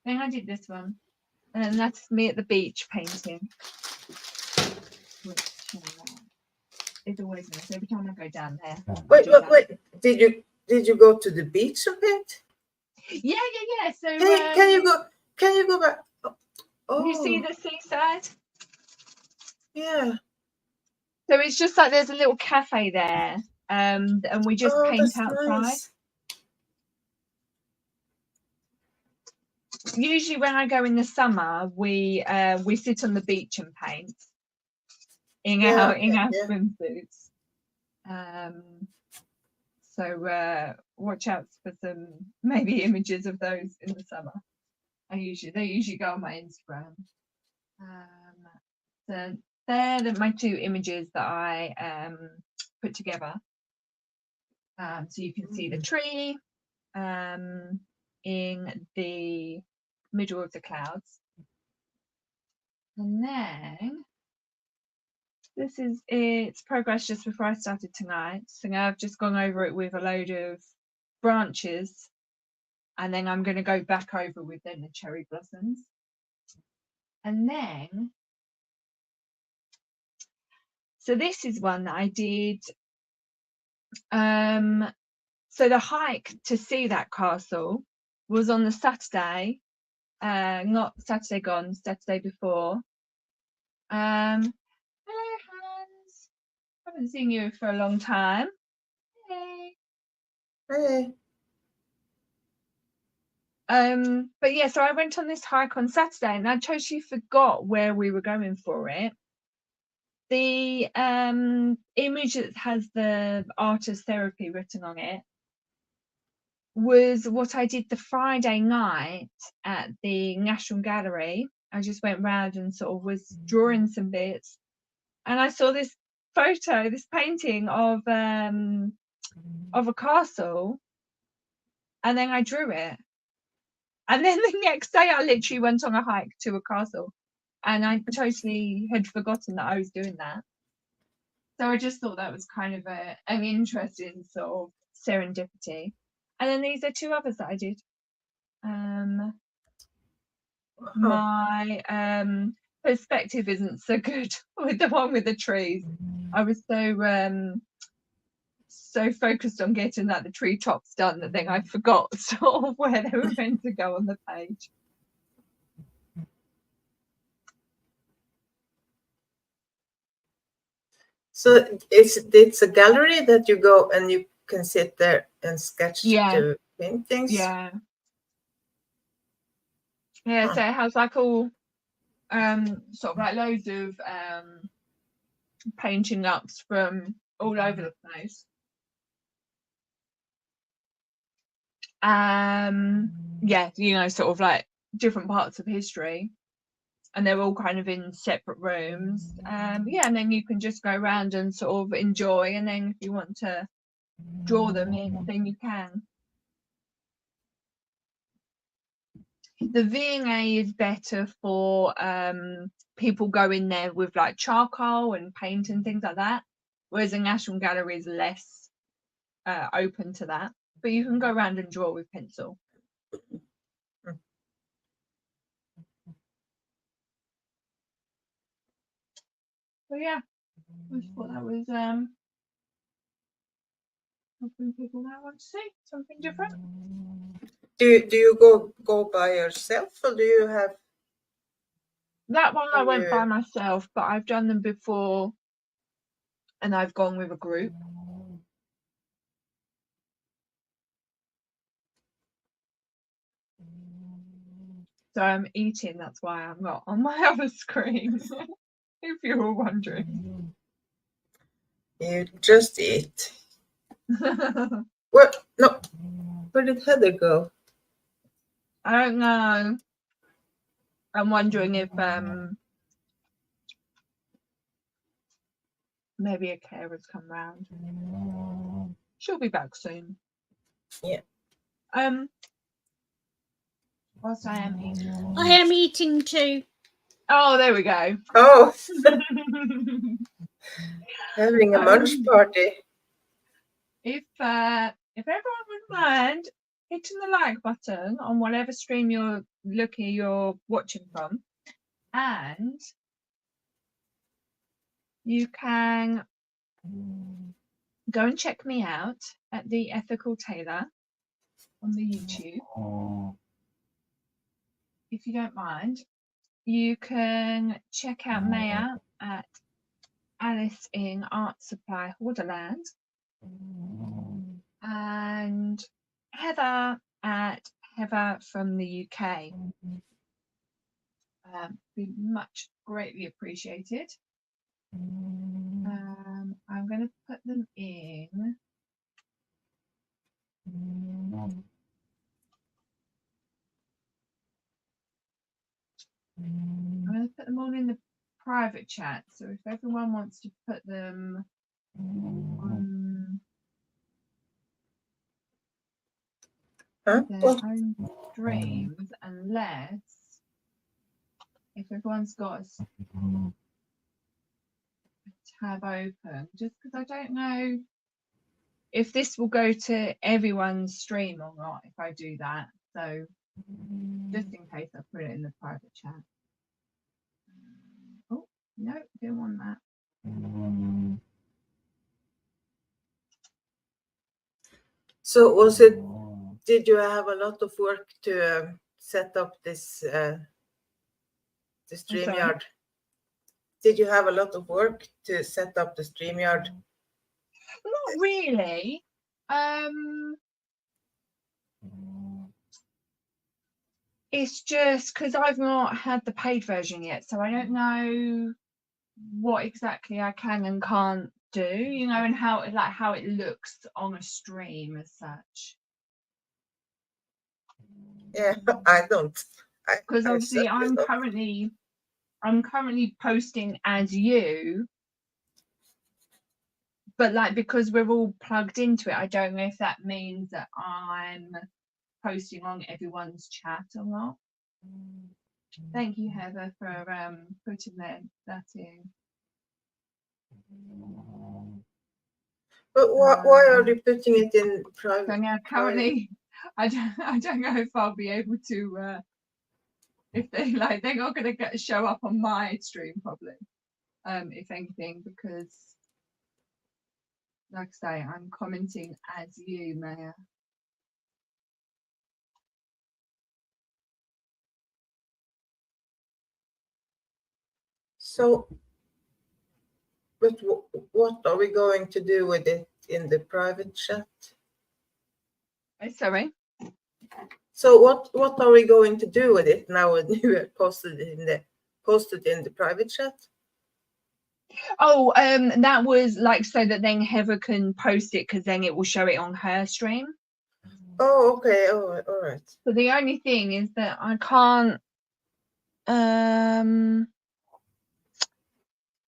[SPEAKER 1] Then I did this one, and then that's me at the beach painting, which is always nice. Every time I go down there.
[SPEAKER 2] Wait! Did you go to the beach and paint?
[SPEAKER 1] Yeah. So
[SPEAKER 2] can you go back? Oh,
[SPEAKER 1] you see the seaside?
[SPEAKER 2] Yeah.
[SPEAKER 1] So it's just like there's a little cafe there, and we just paint outside.
[SPEAKER 2] Nice.
[SPEAKER 1] usually when I go in the summer, we sit on the beach and paint in our swimsuits. So watch out for some maybe images of those in the summer. They usually go on my Instagram. So they're my two images that I put together. So you can see the tree in the middle of the clouds. And then it's progress just before I started tonight. So now I've just gone over it with a load of branches, and then I'm going to go back over with then the cherry blossoms. And then, so this is one that I did. So the hike to see that castle was on the Saturday, not Saturday gone, Saturday before. Hello, Hans. Haven't seen you for a long time. Hey.
[SPEAKER 2] Hey.
[SPEAKER 1] But yeah, so I went on this hike on Saturday, and I totally forgot where we were going for it. The image that has the artist therapy written on it was what I did the Friday night at the National Gallery. I just went round and sort of was drawing some bits, and I saw this photo, this painting of a castle, and then I drew it. And then the next day I literally went on a hike to a castle, and I totally had forgotten that I was doing that. So I just thought that was kind of an interesting sort of serendipity. And then these are two others that I did. My perspective isn't so good with the one with the trees. I was so focused on getting the treetops done that then I forgot sort of where they were meant to go on the page.
[SPEAKER 2] So it's a gallery that you go and you can sit there and sketch the paintings.
[SPEAKER 1] Yeah. So it has like all sort of like loads of painting ups from all over the place. Yeah, you know, sort of like different parts of history, and they're all kind of in separate rooms. Yeah, and then you can just go around and sort of enjoy, and then if you want to draw them in, then you can. The V&A is better for people going there with like charcoal and paint and things like that, whereas the National Gallery is less open to that, but you can go around and draw with pencil. So yeah, I just thought that was something people might want to see, something different.
[SPEAKER 2] Do you go by yourself, or do you have?
[SPEAKER 1] That one I went by myself, but I've done them before, and I've gone with a group. So I'm eating, that's why I'm not on my other screen, if you were wondering.
[SPEAKER 2] You just eat. What? No. Where did Heather go?
[SPEAKER 1] I don't know. I'm wondering if maybe a carer's come round. She'll be back soon.
[SPEAKER 2] Yeah.
[SPEAKER 1] Whilst I am eating.
[SPEAKER 3] I am eating too.
[SPEAKER 1] Oh, there we go.
[SPEAKER 2] Oh, having a munch party.
[SPEAKER 1] If everyone wouldn't mind hitting the like button on whatever stream you're watching from, and you can go and check me out at The Ethical Tailor on the YouTube. If you don't mind, you can check out Maya at Alice in Art Supply Borderland, and Heather at Heather from the UK. Be much greatly appreciated. I'm going to put them in. I'm going to put them all in the private chat. So if everyone wants to put them on their own streams, unless if everyone's got a tab open, just because I don't know if this will go to everyone's stream or not if I do that. So just in case I put it in the private chat. Oh, no, didn't want that.
[SPEAKER 2] So did you have a lot of work to set up this the StreamYard? Did you have a lot of work to set up the StreamYard?
[SPEAKER 1] Not really. It's just because I've not had the paid version yet, so I don't know what exactly I can and can't do, you know, and how it looks on a stream as such.
[SPEAKER 2] Yeah, I don't.
[SPEAKER 1] Because obviously I'm currently posting as you, but like because we're all plugged into it, I don't know if that means that I'm posting on everyone's chat or not. Thank you, Heather, for putting that in.
[SPEAKER 2] But why are you putting it in private?
[SPEAKER 1] So now currently, I don't know if I'll be able to. If they're not going to show up on my stream probably. If anything, because like I say, I'm commenting as you, Maya.
[SPEAKER 2] So, but what are we going to do with it in the private chat?
[SPEAKER 1] Sorry.
[SPEAKER 2] So what are we going to do with it now when you have posted in the private chat?
[SPEAKER 1] Oh, that was like so that then Heather can post it because then it will show it on her stream.
[SPEAKER 2] Oh, okay. Oh, all right.
[SPEAKER 1] So the only thing is that I can't,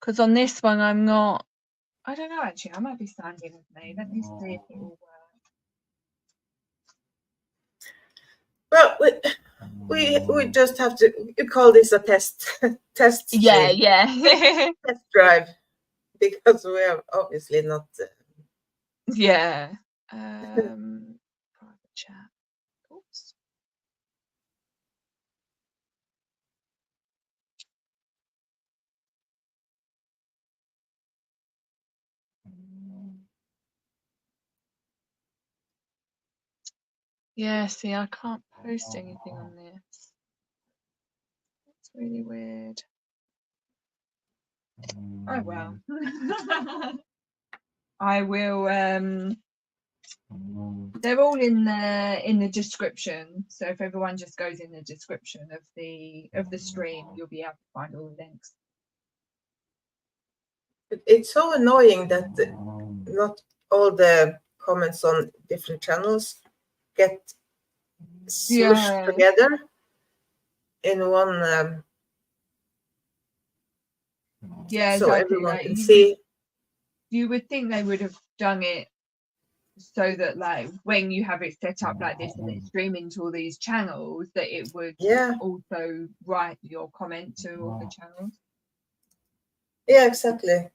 [SPEAKER 1] because on this one I'm not. I don't know actually. I might be standing with me. Let me see if it will work.
[SPEAKER 2] Well, we just have to. You call this a test stream.
[SPEAKER 1] Yeah.
[SPEAKER 2] Test drive, because we are obviously not.
[SPEAKER 1] Yeah. Private chat. Oops. Yeah, see, I can't post anything on this. It's really weird. Oh well. I will they're all in the description. So if everyone just goes in the description of the stream, you'll be able to find all the links.
[SPEAKER 2] It's so annoying that not all the comments on different channels get smushed together in one.
[SPEAKER 1] Yeah,
[SPEAKER 2] so
[SPEAKER 1] exactly.
[SPEAKER 2] everyone
[SPEAKER 1] Like,
[SPEAKER 2] can see.
[SPEAKER 1] You would think they would have done it so that like when you have it set up like this and it's streaming to all these channels, that it would also write your comment to all the channels.
[SPEAKER 2] Yeah, exactly.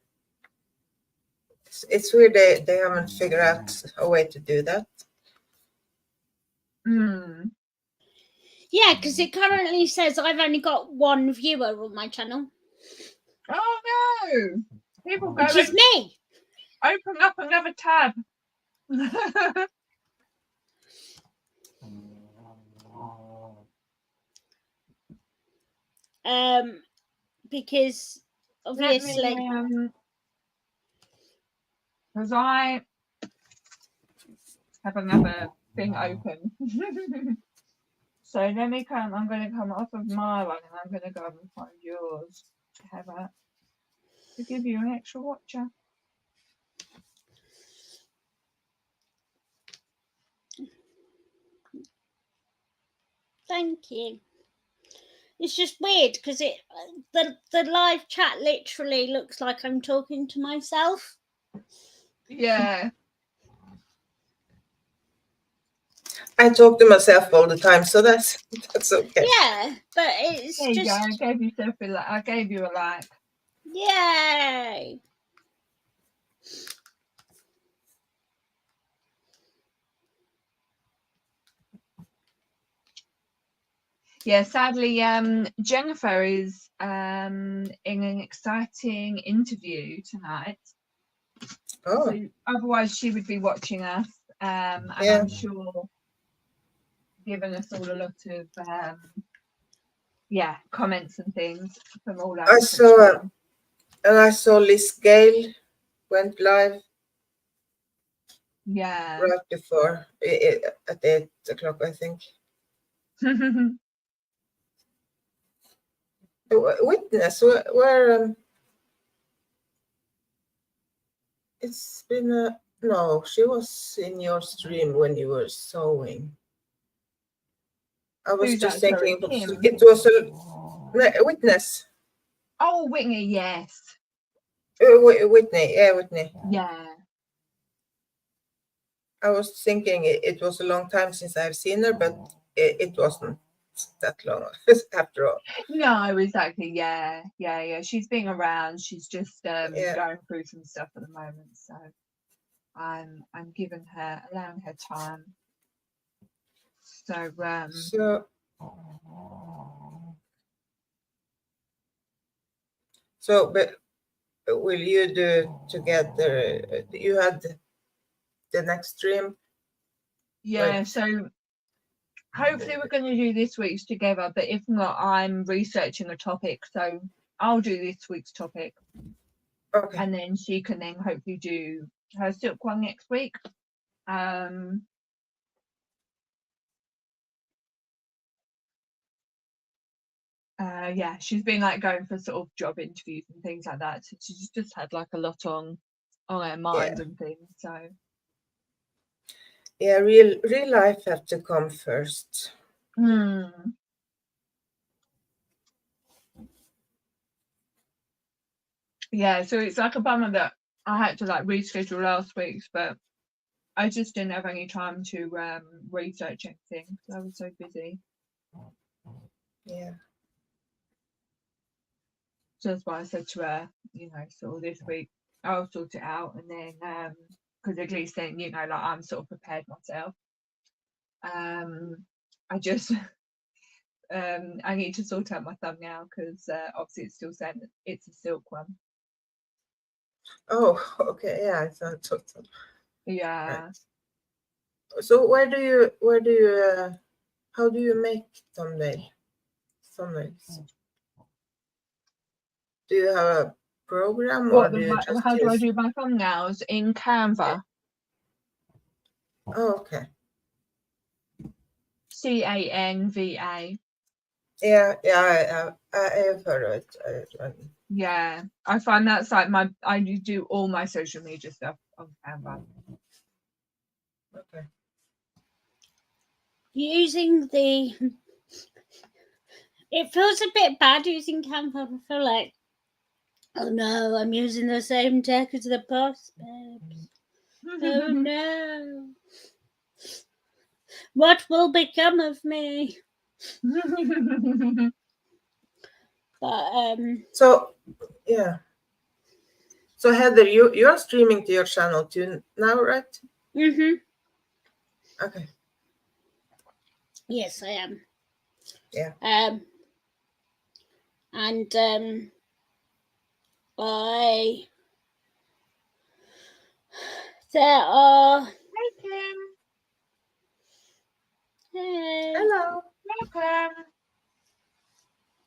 [SPEAKER 2] It's weird they haven't figured out a way to do that.
[SPEAKER 3] Yeah, because it currently says I've only got one viewer on my channel.
[SPEAKER 1] Oh no! People go,
[SPEAKER 3] which is me.
[SPEAKER 1] Open up another tab.
[SPEAKER 3] Because obviously,
[SPEAKER 1] because I have another thing open. So let me come. I'm going to come off of my one, and I'm going to go and find yours. Have a to give you an extra watcher.
[SPEAKER 3] Thank you. It's just weird because the live chat literally looks like I'm talking to myself.
[SPEAKER 1] Yeah.
[SPEAKER 2] I talk to myself all the time, so that's okay.
[SPEAKER 3] Yeah, but it's
[SPEAKER 1] There you
[SPEAKER 3] just
[SPEAKER 1] go. I gave you a like.
[SPEAKER 3] yay.
[SPEAKER 1] Yeah, sadly, Jennifer is in an exciting interview tonight.
[SPEAKER 2] Oh,
[SPEAKER 1] So otherwise she would be watching us, and
[SPEAKER 2] Yeah.
[SPEAKER 1] I'm sure giving us all a lot of comments and things from all over.
[SPEAKER 2] I saw, and I saw Liz Gale went live
[SPEAKER 1] Yeah.
[SPEAKER 2] right before at 8 o'clock, I think. Witness, where it's been no, she was in your stream when you were sewing. I was
[SPEAKER 1] Who's
[SPEAKER 2] just
[SPEAKER 1] that? Sorry,
[SPEAKER 2] thinking
[SPEAKER 1] Kim?
[SPEAKER 2] it was a Witness.
[SPEAKER 1] Oh, Whitney, yes.
[SPEAKER 2] Whitney, yeah, Whitney.
[SPEAKER 1] Yeah.
[SPEAKER 2] I was thinking it was a long time since I've seen her, but it wasn't that long after all.
[SPEAKER 1] No, exactly. Yeah. She's been around. She's just
[SPEAKER 2] Yeah.
[SPEAKER 1] going through some stuff at the moment. So I'm allowing her time.
[SPEAKER 2] But will you do together? You had the next stream.
[SPEAKER 1] Yeah. So hopefully we're going to do this week's together. But if not, I'm researching a topic. So I'll do this week's topic.
[SPEAKER 2] Okay.
[SPEAKER 1] And then she can then hopefully do her silk one next week. She's been like going for sort of job interviews and things like that. So she's just had like a lot on her mind and things. So
[SPEAKER 2] yeah, real life have to come first.
[SPEAKER 1] Yeah, so it's like a bummer that I had to like reschedule last week's, but I just didn't have any time to research anything because I was so busy.
[SPEAKER 2] Yeah.
[SPEAKER 1] So that's why I said to her, sort of this week I'll sort it out, and then because at least then like I'm sort of prepared myself. I just I need to sort out my thumbnail because obviously it's still saying that it's a silk one.
[SPEAKER 2] Oh, okay. Yeah, I thought so.
[SPEAKER 1] Yeah.
[SPEAKER 2] Right. So how do you make thumbnails? Do you have a program or do you just
[SPEAKER 1] how do I do my thumbnails in Canva?
[SPEAKER 2] Oh, okay.
[SPEAKER 1] Canva.
[SPEAKER 2] Yeah, I've heard of it.
[SPEAKER 1] Yeah, I find that's like I do all my social media stuff on Canva.
[SPEAKER 2] Okay.
[SPEAKER 3] It feels a bit bad using Canva. I feel like, oh no, I'm using the same tech as the boss babes. Oh no. What will become of me? But
[SPEAKER 2] So yeah. So Heather, you're streaming to your channel too now, right? Okay.
[SPEAKER 3] Yes, I am.
[SPEAKER 2] Yeah.
[SPEAKER 3] And there are.
[SPEAKER 1] Hey Kim.
[SPEAKER 3] Hey.
[SPEAKER 2] Hello.
[SPEAKER 1] Welcome.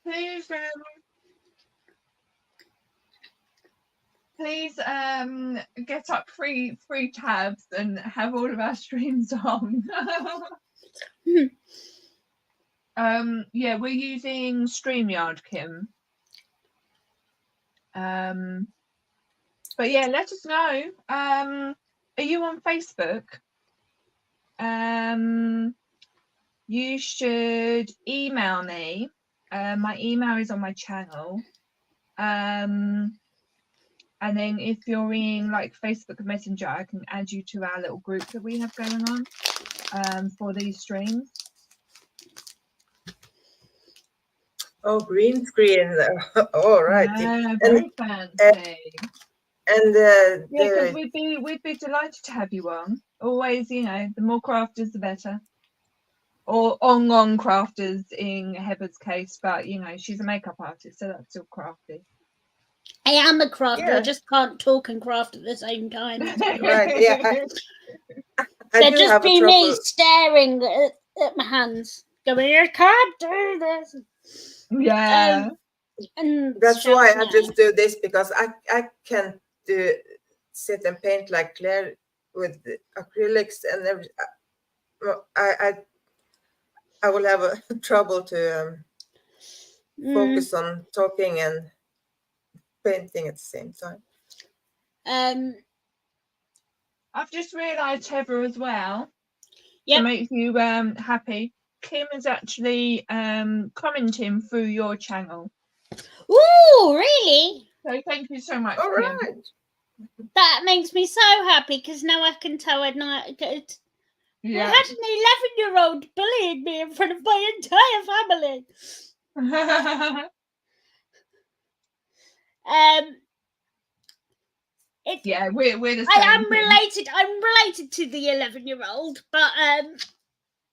[SPEAKER 1] Please get up free tabs and have all of our streams on. Yeah, we're using StreamYard, Kim. But yeah, let us know. Are you on Facebook? You should email me. My email is on my channel. And then if you're in like Facebook Messenger, I can add you to our little group that we have going on for these streams.
[SPEAKER 2] Oh, green screen. All right.
[SPEAKER 1] Yeah, very fancy.
[SPEAKER 2] And
[SPEAKER 1] Yeah, because we'd be delighted to have you on. Always, you know, the more crafters, the better. Or on crafters in Heather's case, but you know, she's a makeup artist, so that's still crafty.
[SPEAKER 3] I am a crafter.
[SPEAKER 2] Yeah.
[SPEAKER 3] I just can't talk and craft at the same time.
[SPEAKER 2] right, yeah. I
[SPEAKER 3] There'd
[SPEAKER 2] do
[SPEAKER 3] just
[SPEAKER 2] have a
[SPEAKER 3] be me
[SPEAKER 2] trouble.
[SPEAKER 3] staring at my hands, going, "I can't do this."
[SPEAKER 1] Yeah.
[SPEAKER 3] And
[SPEAKER 2] That's why I
[SPEAKER 3] shouting at
[SPEAKER 2] just
[SPEAKER 3] me.
[SPEAKER 2] do this, because I can't do sit and paint like Claire with the acrylics and everything. I will have a trouble to focus on talking and painting at the same time.
[SPEAKER 1] I've just realised, Heather, as well,
[SPEAKER 3] Yep.
[SPEAKER 1] to make you happy, Kim is actually commenting through your channel.
[SPEAKER 3] Ooh, really?
[SPEAKER 1] So thank you so much,
[SPEAKER 2] All
[SPEAKER 1] Kim.
[SPEAKER 2] right.
[SPEAKER 3] That makes me so happy, because now I can tell I'm not good.
[SPEAKER 1] Yeah.
[SPEAKER 3] I had an 11-year-old bullying me in front of my entire family.
[SPEAKER 1] Yeah, we're the same.
[SPEAKER 3] I am
[SPEAKER 1] Kim.
[SPEAKER 3] related. I'm related to the 11-year-old, but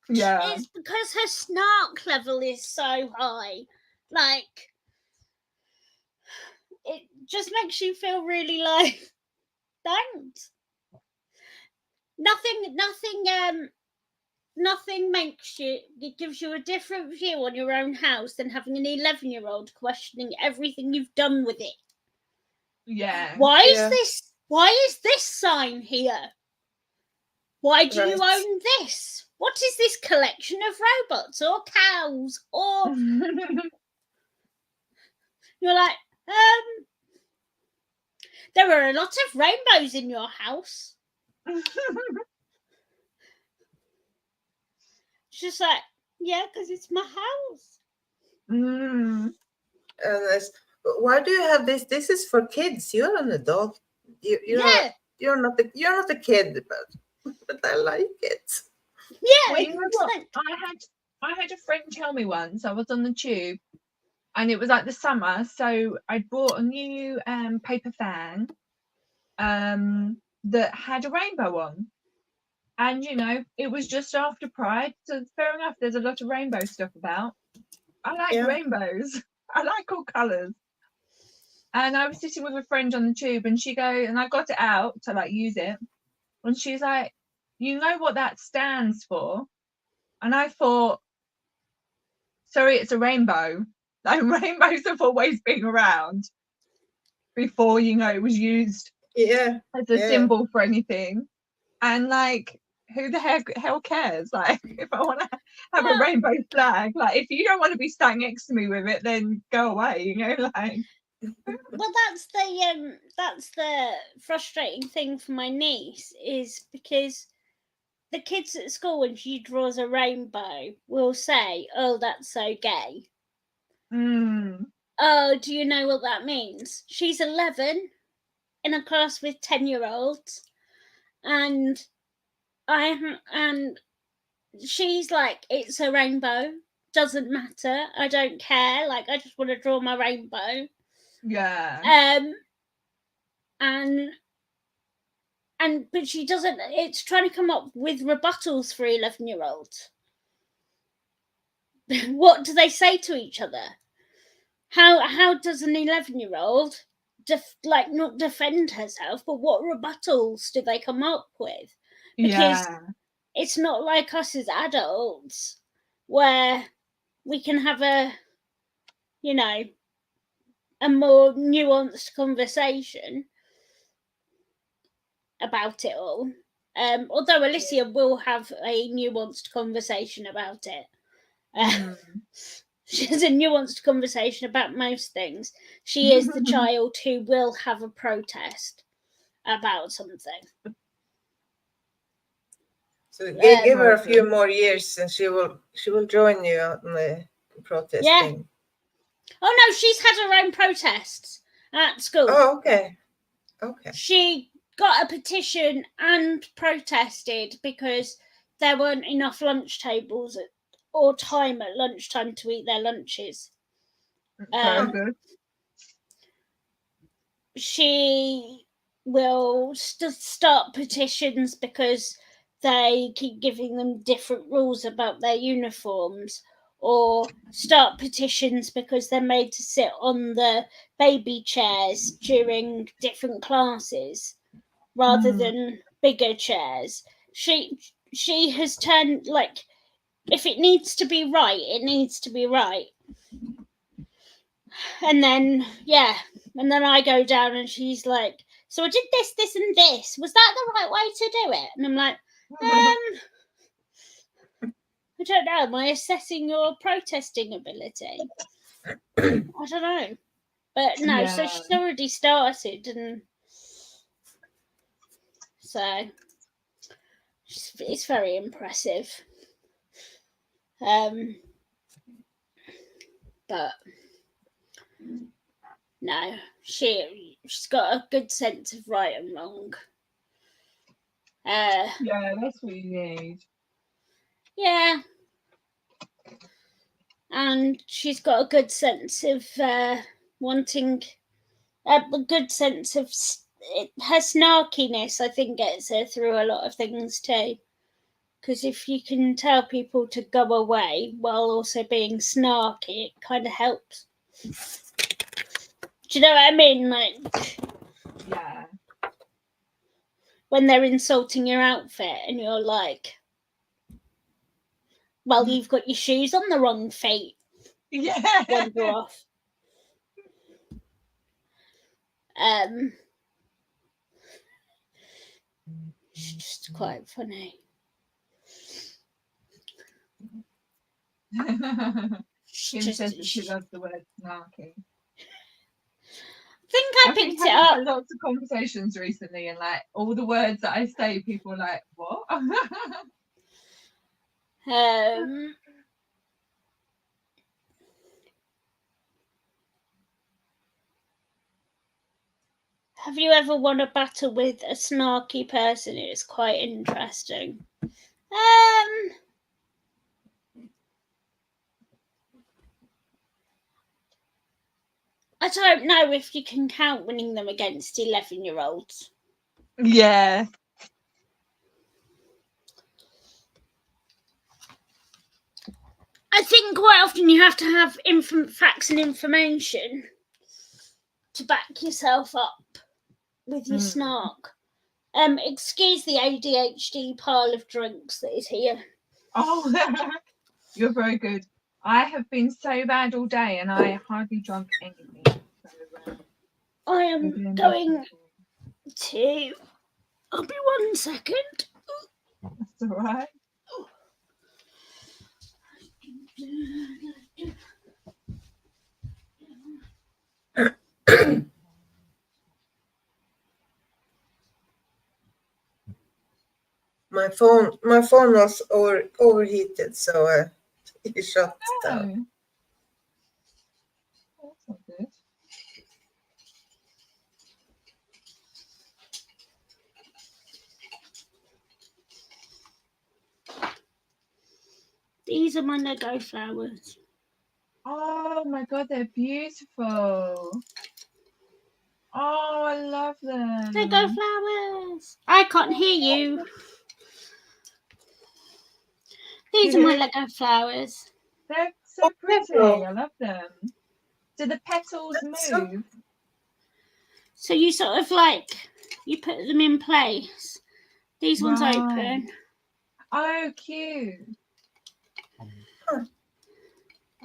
[SPEAKER 1] Yeah.
[SPEAKER 3] it's because her snark level is so high. Like, it just makes you feel really like, thanks. Nothing makes you. It gives you a different view on your own house than having an 11-year-old questioning everything you've done with it.
[SPEAKER 1] Yeah.
[SPEAKER 3] Why
[SPEAKER 2] Yeah.
[SPEAKER 3] is this sign here? Why do you
[SPEAKER 2] Right.
[SPEAKER 3] own this? What is this collection of robots or cows? Or you're like, there are a lot of rainbows in your house. It's just like, yeah, because it's my house.
[SPEAKER 2] And why do you have this? This is for kids. You're an adult. You're not a kid, but I like it.
[SPEAKER 3] Yeah.
[SPEAKER 1] Well, you know what? I had a friend tell me once. I was on the tube, and it was like the summer, so I bought a new paper fan that had a rainbow on, and you know, it was just after Pride, so fair enough. There's a lot of rainbow stuff about. I like rainbows. I like all colours. And I was sitting with a friend on the tube, and I got it out to like use it, and she's like, "You know what that stands for?" And I thought, sorry, it's a rainbow. Like, rainbows have always been around before, you know, it was used as a symbol for anything. And like, who the hell cares? Like, if I want to have a rainbow flag, like, if you don't want to be sat next to me with it, then go away, you know, like.
[SPEAKER 3] Well, that's the frustrating thing for my niece, is because the kids at school, when she draws a rainbow, will say, "Oh, that's so gay." Oh, do you know what that means? She's 11 in a class with 10-year-olds, and she's like, "It's a rainbow. Doesn't matter. I don't care. Like, I just want to draw my rainbow."
[SPEAKER 1] Yeah.
[SPEAKER 3] But she doesn't. It's trying to come up with rebuttals for 11-year-olds. What do they say to each other? How does an 11-year-old not defend herself, but what rebuttals do they come up with? Because it's not like us as adults, where we can have a more nuanced conversation about it all. Although Alicia will have a nuanced conversation about it.
[SPEAKER 1] Mm.
[SPEAKER 3] She has a nuanced conversation about most things. She is the child who will have a protest about something.
[SPEAKER 2] So give her a
[SPEAKER 1] Right.
[SPEAKER 2] few more years, and she will join you on the protesting.
[SPEAKER 3] Oh no, she's had her own protests at school.
[SPEAKER 2] Oh, okay. Okay.
[SPEAKER 3] She got a petition and protested because there weren't enough lunch tables or time at lunchtime to eat their lunches.
[SPEAKER 1] Very good.
[SPEAKER 3] She will start petitions because they keep giving them different rules about their uniforms, or start petitions because they're made to sit on the baby chairs during different classes rather than bigger chairs. She has turned, like, if it needs to be right, it needs to be right. And then I go down and she's like, so I did this and this. Was that the right way to do it? And I'm like, I don't know. Am I assessing your protesting ability? I don't know. But no, so she's already started, and so it's very impressive. But no, she's got a good sense of right and wrong.
[SPEAKER 1] Yeah, that's what you need.
[SPEAKER 3] Yeah. And she's got a good sense of wanting, a good sense of her snarkiness, I think, gets her through a lot of things too. Because if you can tell people to go away while also being snarky, it kind of helps. Do you know what I mean? Like,
[SPEAKER 1] yeah,
[SPEAKER 3] when they're insulting your outfit and you're like, well, you've got your shoes on the wrong feet.
[SPEAKER 1] Yeah.
[SPEAKER 3] Wander off. It's just quite funny.
[SPEAKER 1] Kim says that she loves the word snarky.
[SPEAKER 3] I picked it
[SPEAKER 1] I've
[SPEAKER 3] up.
[SPEAKER 1] had lots of conversations recently, and like all the words that I say, people are like, "What?"
[SPEAKER 3] Have you ever won a battle with a snarky person? It's quite interesting. I don't know if you can count winning them against 11-year-olds.
[SPEAKER 1] Yeah.
[SPEAKER 3] I think quite often you have to have facts and information to back yourself up with your snark. Excuse the ADHD pile of drinks that is here.
[SPEAKER 1] Oh, you're very good. I have been so bad all day, and I hardly drunk anything. So,
[SPEAKER 3] I am going to. I'll be 1 second.
[SPEAKER 1] That's all right.
[SPEAKER 2] My phone was overheated, so it shut down.
[SPEAKER 1] That's not good.
[SPEAKER 3] These are my Lego flowers.
[SPEAKER 1] Oh my god, they're beautiful. Oh, I love them.
[SPEAKER 3] Lego flowers. I can't hear you. These are my Lego flowers.
[SPEAKER 1] They're so pretty. I love them. Do the petals move?
[SPEAKER 3] So you sort of you put them in place. These ones open.
[SPEAKER 1] Oh, cute.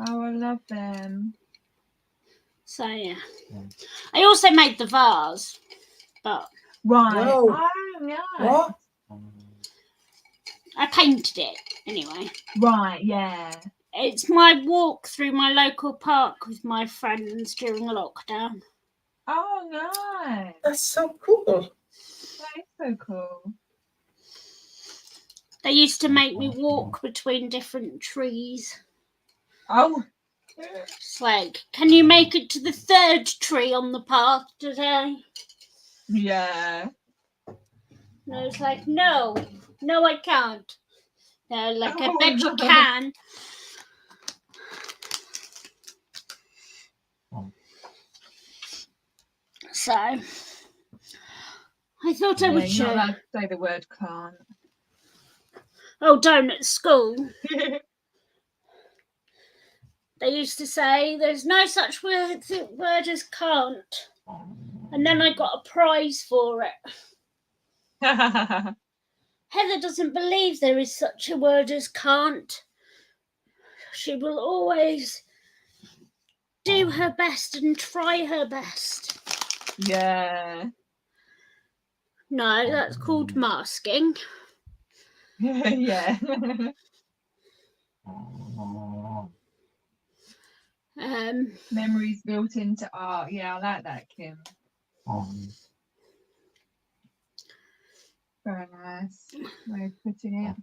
[SPEAKER 1] Oh, I love them.
[SPEAKER 3] So yeah. I also made the vase, but
[SPEAKER 2] Whoa.
[SPEAKER 1] Oh, nice.
[SPEAKER 2] What?
[SPEAKER 3] I painted it anyway.
[SPEAKER 1] Right, yeah.
[SPEAKER 3] It's my walk through my local park with my friends during a lockdown.
[SPEAKER 1] Oh, nice.
[SPEAKER 2] That's so cool.
[SPEAKER 1] That is so cool.
[SPEAKER 3] They used to make me walk between different trees.
[SPEAKER 1] Oh.
[SPEAKER 3] It's like, can you make it to the third tree on the path today?
[SPEAKER 1] Yeah.
[SPEAKER 3] And I was like, no, I can't. They're like, I
[SPEAKER 1] Oh,
[SPEAKER 3] bet you
[SPEAKER 1] no.
[SPEAKER 3] can. So, I thought I would
[SPEAKER 1] You're not
[SPEAKER 3] show.
[SPEAKER 1] allowed to say the word can't.
[SPEAKER 3] Oh, don't at school. They used to say there's no such word as can't. And then I got a prize for it. Heather doesn't believe there is such a word as can't. She will always do her best and try her best.
[SPEAKER 1] Yeah.
[SPEAKER 3] No, that's called masking.
[SPEAKER 1] Yeah. Memories built into art. Yeah, I like that, Kim. Very nice way of putting it.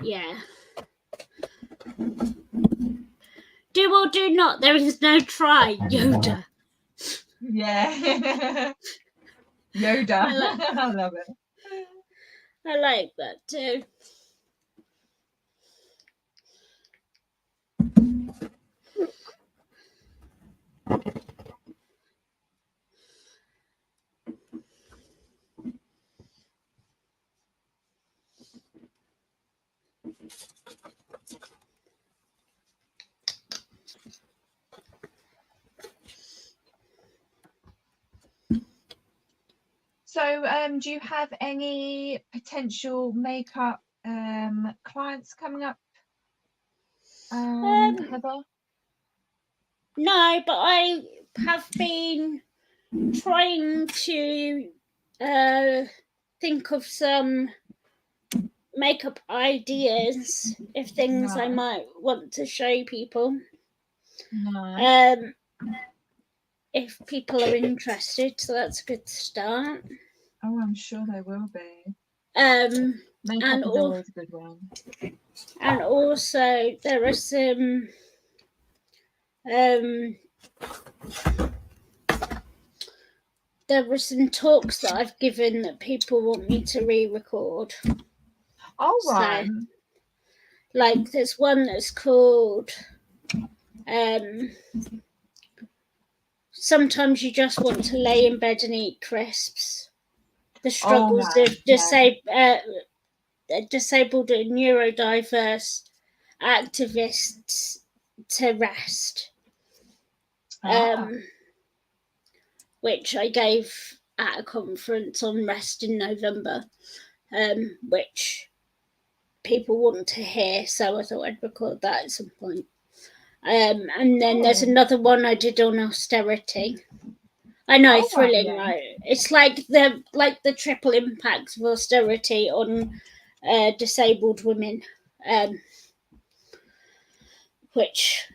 [SPEAKER 3] Yeah. Do or do not. There is no try, Yoda.
[SPEAKER 1] Yeah. Yoda. I love it.
[SPEAKER 3] I like that too.
[SPEAKER 1] So, do you have any potential makeup clients coming up, Heather?
[SPEAKER 3] No, but I have been trying to think of some makeup ideas if things I
[SPEAKER 1] Nice.
[SPEAKER 3] might want to show people.
[SPEAKER 1] Nice.
[SPEAKER 3] If people are interested, so that's a good start.
[SPEAKER 1] Oh, I'm sure they will be.
[SPEAKER 3] Makeup
[SPEAKER 1] is always a good one.
[SPEAKER 3] And also there are some talks that I've given that people want me to re-record.
[SPEAKER 1] Oh, right.
[SPEAKER 3] So, like there's one that's called Sometimes You Just Want to Lay in Bed and Eat Crisps. The struggles of disabled and neurodiverse activists to rest. Which I gave at a conference on rest in November, which people want to hear, so I thought I'd record that at some point. And then there's another one I did on austerity. I know, thrilling, right? It's like the triple impact of austerity on disabled women, which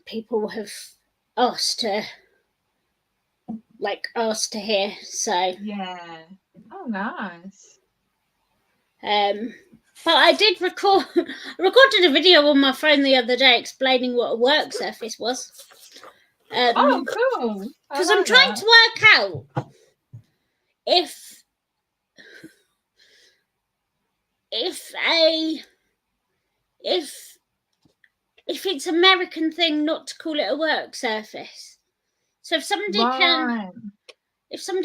[SPEAKER 3] people have asked to hear. So
[SPEAKER 1] yeah. Oh, nice.
[SPEAKER 3] But I did recorded a video on my phone the other day explaining what a work surface was.
[SPEAKER 1] Oh, cool.
[SPEAKER 3] Because I'm trying to work out if it's American thing not to call it a work surface. So if somebody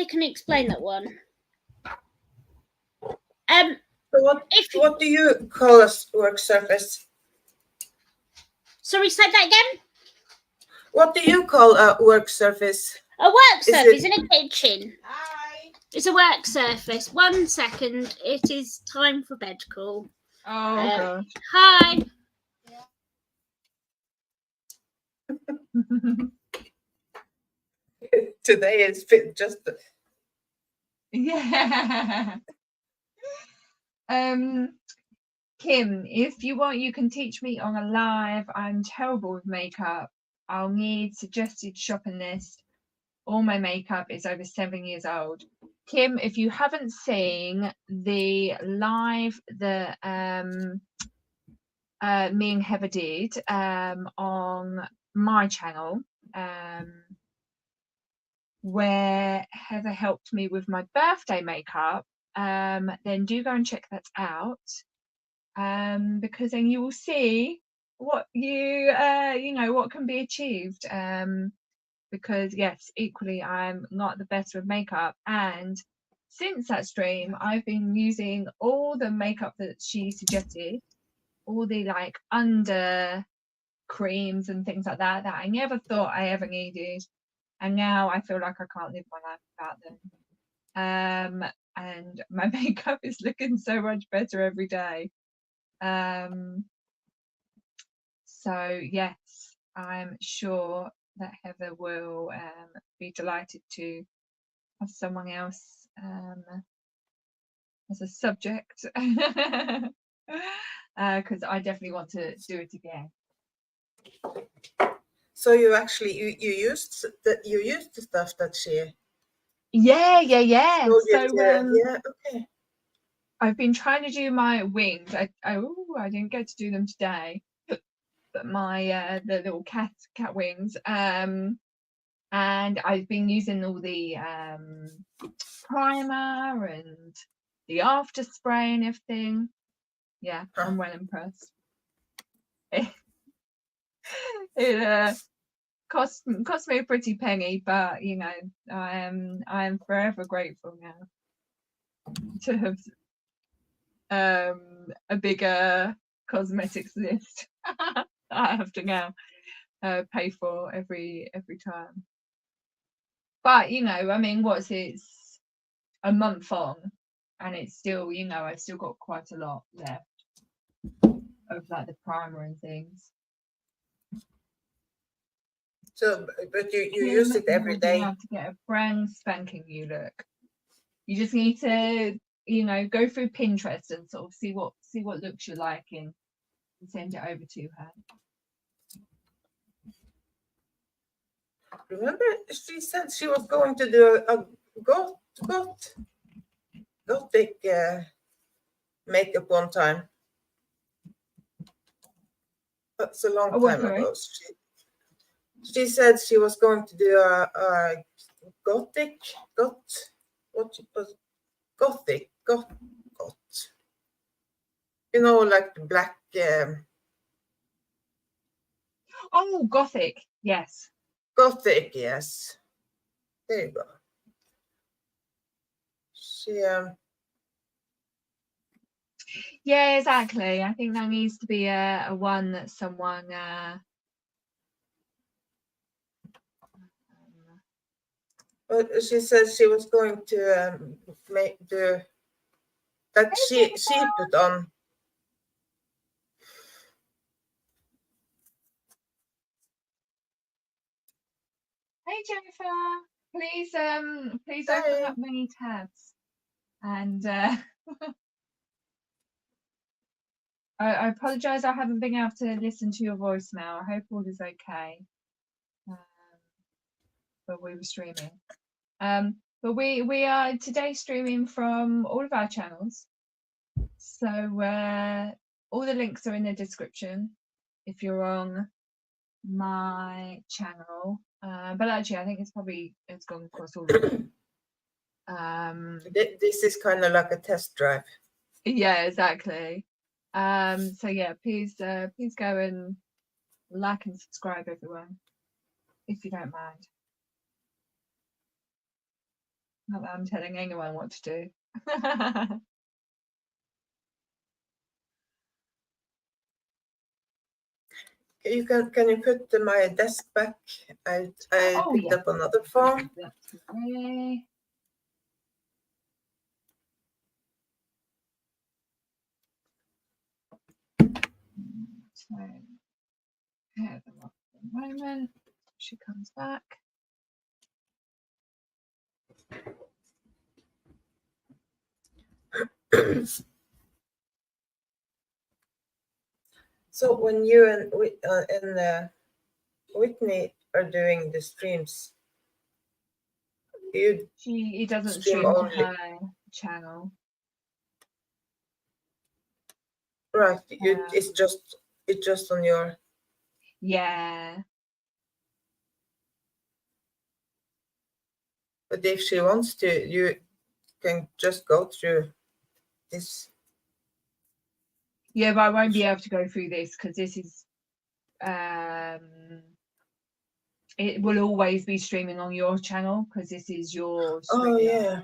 [SPEAKER 3] can explain that one.
[SPEAKER 2] So what do you call a work surface?
[SPEAKER 3] Sorry, say that again.
[SPEAKER 2] What do you call a work surface?
[SPEAKER 3] A work surface in a kitchen. Hi. It's a work surface. 1 second. It is time for bed call.
[SPEAKER 1] Oh, gosh.
[SPEAKER 3] Hi.
[SPEAKER 2] Today it's just
[SPEAKER 1] Yeah. Kim, if you want, you can teach me on a live. I'm terrible with makeup. I'll need suggested shopping list. All my makeup is over 7 years old. Kim, if you haven't seen the live that me and Heather did on my channel, where Heather helped me with my birthday makeup, then do go and check that out, because then you will see what you know what can be achieved. Because yes, equally I'm not the best with makeup, and since that stream I've been using all the makeup that she suggested, all the like under creams and things like that I never thought I ever needed, and now I feel like I can't live my life without them. And my makeup is looking so much better every day. So yes, I'm sure that Heather will be delighted to have someone else as a subject, because I definitely want to do it again.
[SPEAKER 2] So you actually you used the stuff that she
[SPEAKER 1] Yeah.
[SPEAKER 2] showed you
[SPEAKER 1] So
[SPEAKER 2] yeah, okay.
[SPEAKER 1] I've been trying to do my wings. I didn't get to do them today, but my the little cat wings. And I've been using all the primer and the after spray and everything. Yeah, I'm well impressed. It cost me a pretty penny, but you know, I am forever grateful now to have a bigger cosmetics list I have to now pay for every time. But you know, I mean, it's a month on, and it's still, you know, I've still got quite a lot left of like the primer and things.
[SPEAKER 2] So, but you
[SPEAKER 1] Kim,
[SPEAKER 2] use it every
[SPEAKER 1] you'll be
[SPEAKER 2] day.
[SPEAKER 1] able to get a brand spanking new look. You just need to, you know, go through Pinterest and sort of see what looks you like and send it over to her.
[SPEAKER 2] Remember, she said she was going to do a gothic makeup one time. That's a long time ago. She said she was going to do a gothic. You know, like the black.
[SPEAKER 1] Oh, gothic, yes.
[SPEAKER 2] Gothic, yes. There you go. She
[SPEAKER 1] Yeah, exactly. I think that needs to be a one that someone
[SPEAKER 2] well, she said she was going to make the that she put on.
[SPEAKER 1] Hey Jennifer, please open up many tabs, and I apologize I haven't been able to listen to your voicemail. I hope all is okay. But we were streaming. But we are today streaming from all of our channels. So all the links are in the description if you're on my channel. But actually I think it's gone across all of them.
[SPEAKER 2] This is kind of like a test drive.
[SPEAKER 1] Yeah, exactly. So yeah, please go and like and subscribe, everyone, if you don't mind. Not that I'm telling anyone what to do.
[SPEAKER 2] Can you put my desk back? I picked up another phone.
[SPEAKER 1] That's okay. So pair them up for a moment. She comes back.
[SPEAKER 2] So when you and Whitney are doing the streams, you
[SPEAKER 1] It doesn't
[SPEAKER 2] stream
[SPEAKER 1] stream to
[SPEAKER 2] only,
[SPEAKER 1] her channel.
[SPEAKER 2] right? It's just on your.
[SPEAKER 1] Yeah.
[SPEAKER 2] But if she wants to, you can just go through this.
[SPEAKER 1] Yeah, but I won't be able to go through this because this is it will always be streaming on your channel because this is your
[SPEAKER 2] Oh yeah.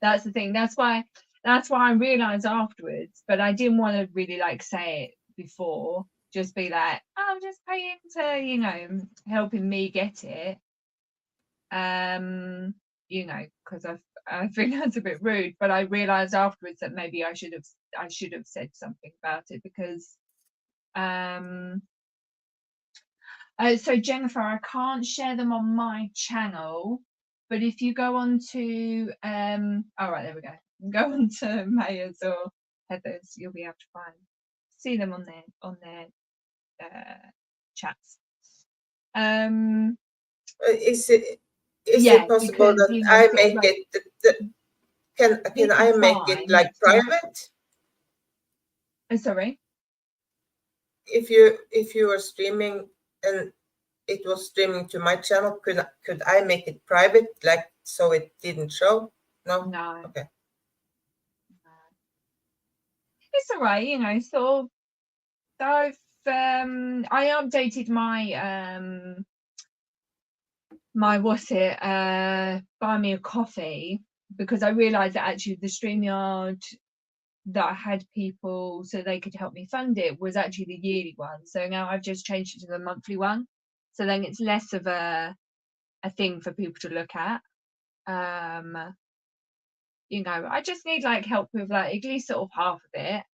[SPEAKER 1] That's the thing. That's why I realized afterwards, but I didn't want to really like say it before. Just be like, oh, just pay him to, helping me get it. Because I think that's a bit rude, but I realized afterwards that maybe I should have said something about it because so Jennifer, I can't share them on my channel, but if you go on to all right, there we go. Go on to Maya's or Heather's, you'll be able to see them on their chats.
[SPEAKER 2] Is it
[SPEAKER 1] Yeah,
[SPEAKER 2] possible
[SPEAKER 1] because
[SPEAKER 2] that I
[SPEAKER 1] sort of
[SPEAKER 2] make
[SPEAKER 1] like,
[SPEAKER 2] it? Can
[SPEAKER 1] this
[SPEAKER 2] I
[SPEAKER 1] is
[SPEAKER 2] make it
[SPEAKER 1] fine.
[SPEAKER 2] like private?
[SPEAKER 1] Sorry.
[SPEAKER 2] If you were streaming and it was streaming to my channel, could I make it private, like so it didn't show? No.
[SPEAKER 1] No.
[SPEAKER 2] Okay.
[SPEAKER 1] It's all right, sort of. I've I updated my buy me a coffee because I realized that actually the StreamYard that I had people so they could help me fund it was actually the yearly one. So now I've just changed it to the monthly one. So then it's less of a thing for people to look at. I just need like help with like at least sort of half of it.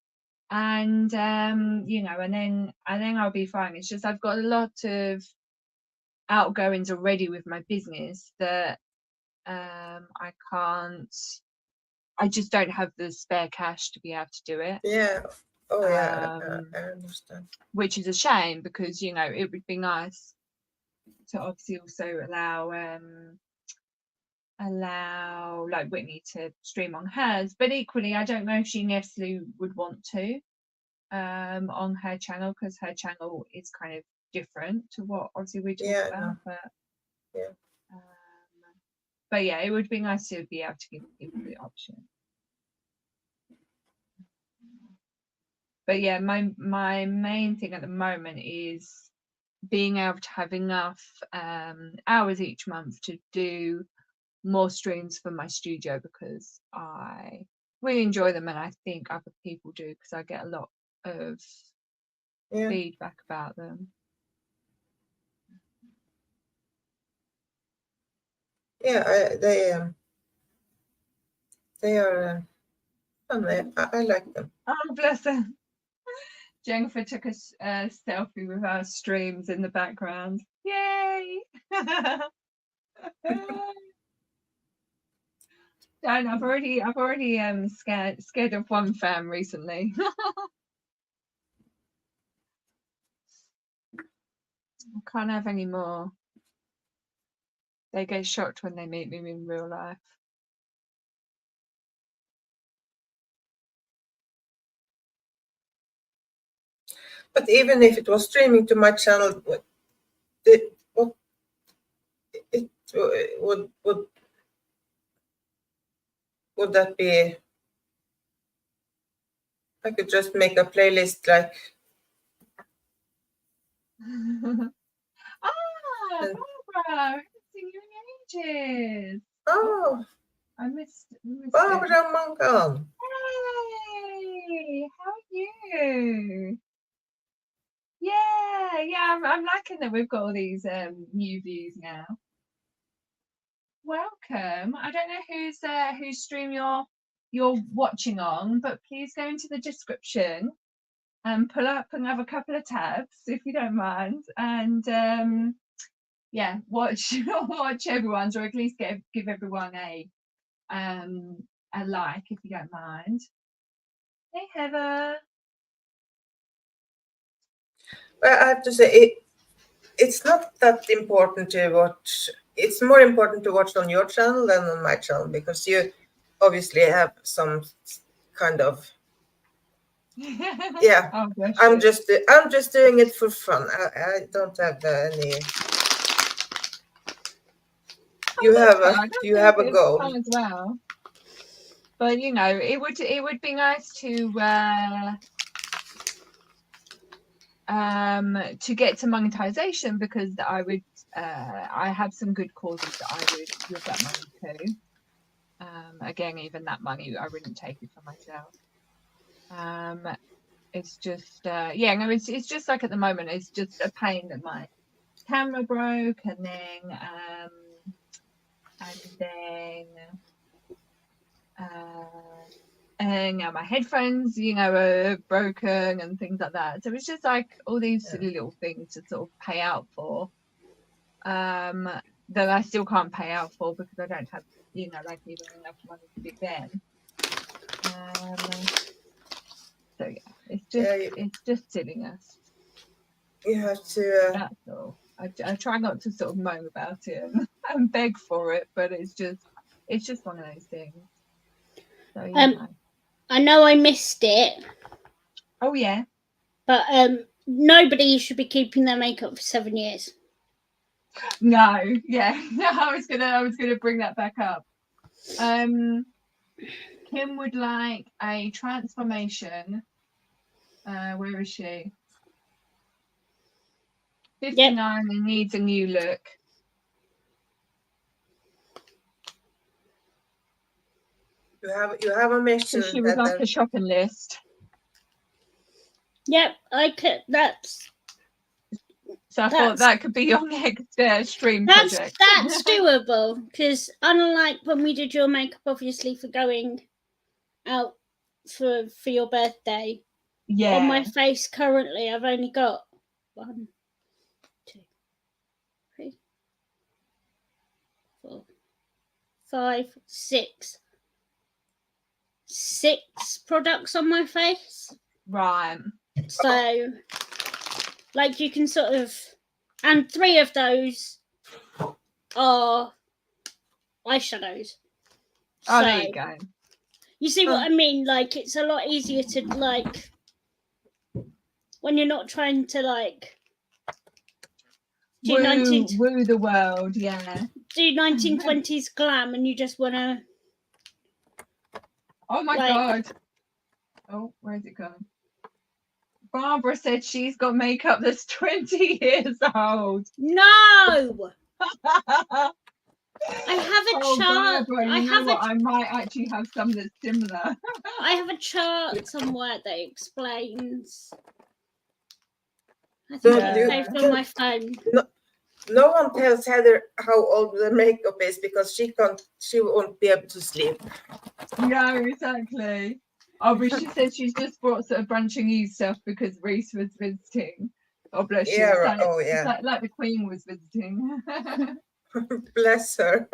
[SPEAKER 1] And and then I'll be fine. It's just I've got a lot of outgoings already with my business that I just don't have the spare cash to be able to do it.
[SPEAKER 2] Yeah. Oh yeah. I understand.
[SPEAKER 1] Which is a shame because it would be nice to obviously also allow like Whitney to stream on hers, but equally I don't know if she necessarily would want to on her channel because her channel is kind of different to what obviously we talk about. But yeah, it would be nice to be able to give people the option. But yeah, my main thing at the moment is being able to have enough hours each month to do more streams for my studio because I really enjoy them and I think other people do because I get a lot of feedback about them.
[SPEAKER 2] Yeah, they are fun. I like them.
[SPEAKER 1] Oh, bless her. Jennifer took a selfie with our streams in the background. Yay! Dan, I've already scared of one fan recently. I can't have any more. They get shocked when they meet me in real life.
[SPEAKER 2] But even if it was streaming to my channel, it would that be? I could just make a playlist like.
[SPEAKER 1] Barbara! I haven't seen you in ages.
[SPEAKER 2] Oh,
[SPEAKER 1] I missed
[SPEAKER 2] Barbara Mangan.
[SPEAKER 1] Hey, how are you? Yeah, I'm liking that we've got all these new views now. Welcome. I don't know whose stream you're watching on, but please go into the description and pull up another couple of tabs if you don't mind, and watch everyone's, or at least give everyone a like if you don't mind. Hey, Heather.
[SPEAKER 2] Well, I have to say, it's not that important to watch. It's more important to watch on your channel than on my channel because you obviously have some kind of yeah.
[SPEAKER 1] Oh, bless
[SPEAKER 2] I'm
[SPEAKER 1] you.
[SPEAKER 2] just doing it for fun. I don't have any. You
[SPEAKER 1] That's
[SPEAKER 2] have
[SPEAKER 1] fine.
[SPEAKER 2] you
[SPEAKER 1] I
[SPEAKER 2] have
[SPEAKER 1] think
[SPEAKER 2] a
[SPEAKER 1] it's
[SPEAKER 2] goal.
[SPEAKER 1] fun as well. But you know, it would be nice to get to monetization because I have some good causes that I would give that money to. Again, even that money I wouldn't take it for myself. It's just yeah, no, it's just like at the moment it's just a pain that my camera broke and then my headphones, you know, are broken and things like that. So it's just like all these silly little things to sort of pay out for, that I still can't pay out for because I don't have, you know, like even enough money to do them. So yeah, it's just silliness.
[SPEAKER 2] You have to.
[SPEAKER 1] That's all. I try not to sort of moan about it and beg for it, but it's just one of those things. So yeah.
[SPEAKER 3] I know I missed it,
[SPEAKER 1] Oh yeah.
[SPEAKER 3] but nobody should be keeping their makeup for 7 years.
[SPEAKER 1] No, yeah. I was gonna bring that back up. Kim would like a transformation. Where is she? 59 and needs a new look.
[SPEAKER 2] You have a mission.
[SPEAKER 1] So she would like a shopping list.
[SPEAKER 3] Yep, I could.
[SPEAKER 1] So I thought that could be your next stream project.
[SPEAKER 3] That's doable because unlike when we did your makeup, obviously for going out for your birthday,
[SPEAKER 1] yeah.
[SPEAKER 3] On my face currently, I've only got 1, 2, 3, 4, 5, 6 products on my face.
[SPEAKER 1] Right.
[SPEAKER 3] So, like, you can sort of, and 3 of those are eyeshadows.
[SPEAKER 1] Oh, there you go.
[SPEAKER 3] You see what I mean? Like, it's a lot easier to, like, when you're not trying to, like,
[SPEAKER 1] woo the world, yeah.
[SPEAKER 3] Do 1920s glam and you just want to...
[SPEAKER 1] Oh, my God. Oh, where's it gone? Barbara said she's got makeup that's 20 years old.
[SPEAKER 3] No! I have a chart.
[SPEAKER 1] Barbara, you know what? I might actually have some that's similar.
[SPEAKER 3] I have a chart somewhere that explains. I think it's saved on my phone.
[SPEAKER 2] No one tells Heather how old the makeup is because she won't be able to sleep.
[SPEAKER 1] No, exactly. Oh, but she said she's just brought sort of brunch and you stuff because Reese was visiting. Oh, bless you.
[SPEAKER 2] Yeah, right. Oh, yeah.
[SPEAKER 1] Like the Queen was visiting.
[SPEAKER 2] Bless her.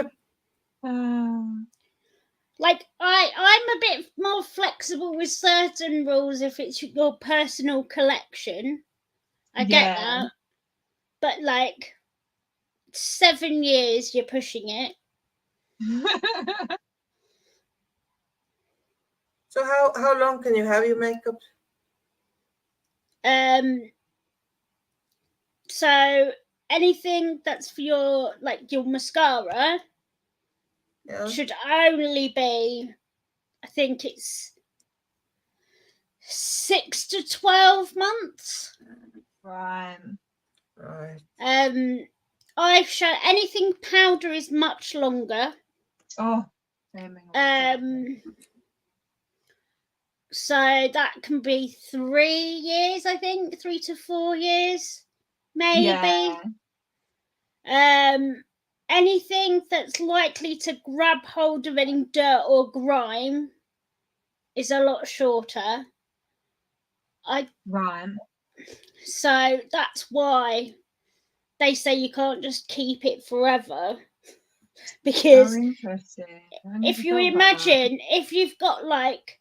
[SPEAKER 3] Like, I'm a bit more flexible with certain rules if it's your personal collection. I get that. But, like, 7 years, you're pushing it.
[SPEAKER 2] So how long can you have your makeup?
[SPEAKER 3] So anything that's for your mascara should only be, I think it's 6 to 12 months.
[SPEAKER 1] Right.
[SPEAKER 3] Eyeshadow, anything powder is much longer.
[SPEAKER 1] Oh.
[SPEAKER 3] So that can be 3 years, I think, 3 to 4 years, maybe. Yeah. Anything that's likely to grab hold of any dirt or grime is a lot shorter.
[SPEAKER 1] Right.
[SPEAKER 3] So that's why they say you can't just keep it forever. Because
[SPEAKER 1] interesting.
[SPEAKER 3] if you imagine, if you've got like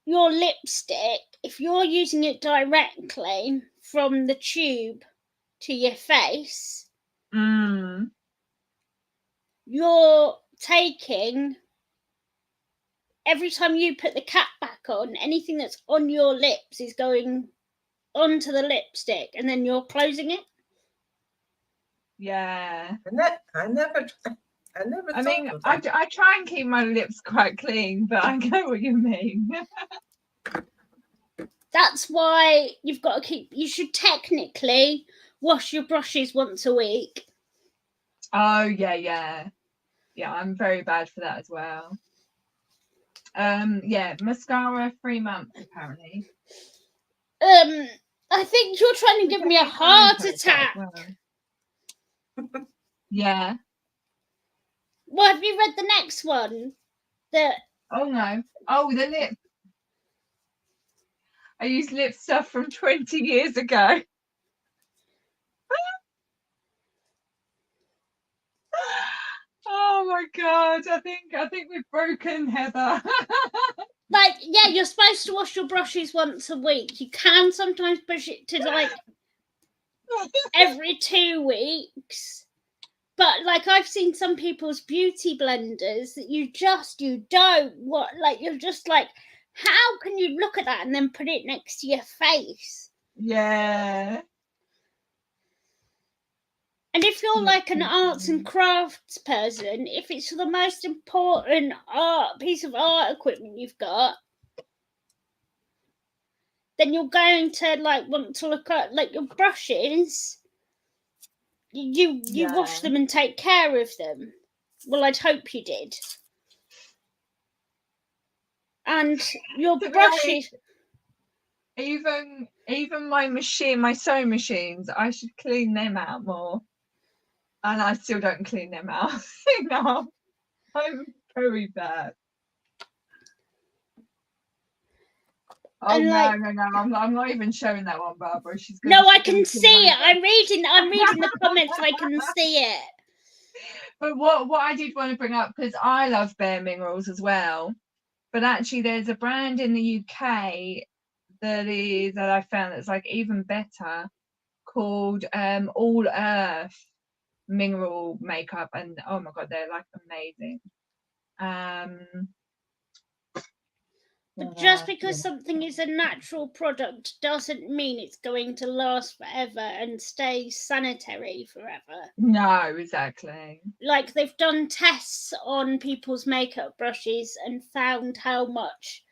[SPEAKER 3] your lipstick, if you're using it directly from the tube to your face, you're taking, every time you put the cap back on, anything that's on your lips is going onto the lipstick, and then you're closing it.
[SPEAKER 1] Yeah.
[SPEAKER 2] I never
[SPEAKER 1] I mean,
[SPEAKER 2] thought of that.
[SPEAKER 1] I try and keep my lips quite clean, but I know what you mean.
[SPEAKER 3] That's why you've got to keep. You should technically wash your brushes once a week.
[SPEAKER 1] Oh yeah. I'm very bad for that as well. Yeah, mascara 3 months apparently.
[SPEAKER 3] I think you're trying to give me a heart attack.
[SPEAKER 1] Yeah.
[SPEAKER 3] Well, have you read the next one?
[SPEAKER 1] Oh no. Oh, the lip. I used lip stuff from 20 years ago. Oh my god! I think we've broken Heather.
[SPEAKER 3] Like, yeah, you're supposed to wash your brushes once a week. You can sometimes push it to like every 2 weeks. But like, I've seen some people's beauty blenders that you don't want, like, you're just like, how can you look at that and then put it next to your face?
[SPEAKER 1] Yeah.
[SPEAKER 3] And if you're like an arts and crafts person, if it's the most important piece of art equipment you've got, then you're going to like want to look at like your brushes. You wash them and take care of them. Well, I'd hope you did. And your brushes.
[SPEAKER 1] Even my sewing machines, I should clean them out more. And I still don't clean them out enough. I'm very bad. Oh
[SPEAKER 3] and
[SPEAKER 1] no,
[SPEAKER 3] like,
[SPEAKER 1] no, I'm not even showing that one, Barbara. She's
[SPEAKER 3] no, I
[SPEAKER 1] she's gonna
[SPEAKER 3] can
[SPEAKER 1] kill
[SPEAKER 3] see
[SPEAKER 1] me.
[SPEAKER 3] it. I'm reading the comments. I can see it.
[SPEAKER 1] But what I did want to bring up, because I love Bare Minerals as well, but actually there's a brand in the UK that I found that's like even better, called All Earth mineral makeup, and oh my god, they're like amazing.
[SPEAKER 3] But just because something is a natural product doesn't mean it's going to last forever and stay sanitary forever.
[SPEAKER 1] No, exactly.
[SPEAKER 3] Like, they've done tests on people's makeup brushes and found how much,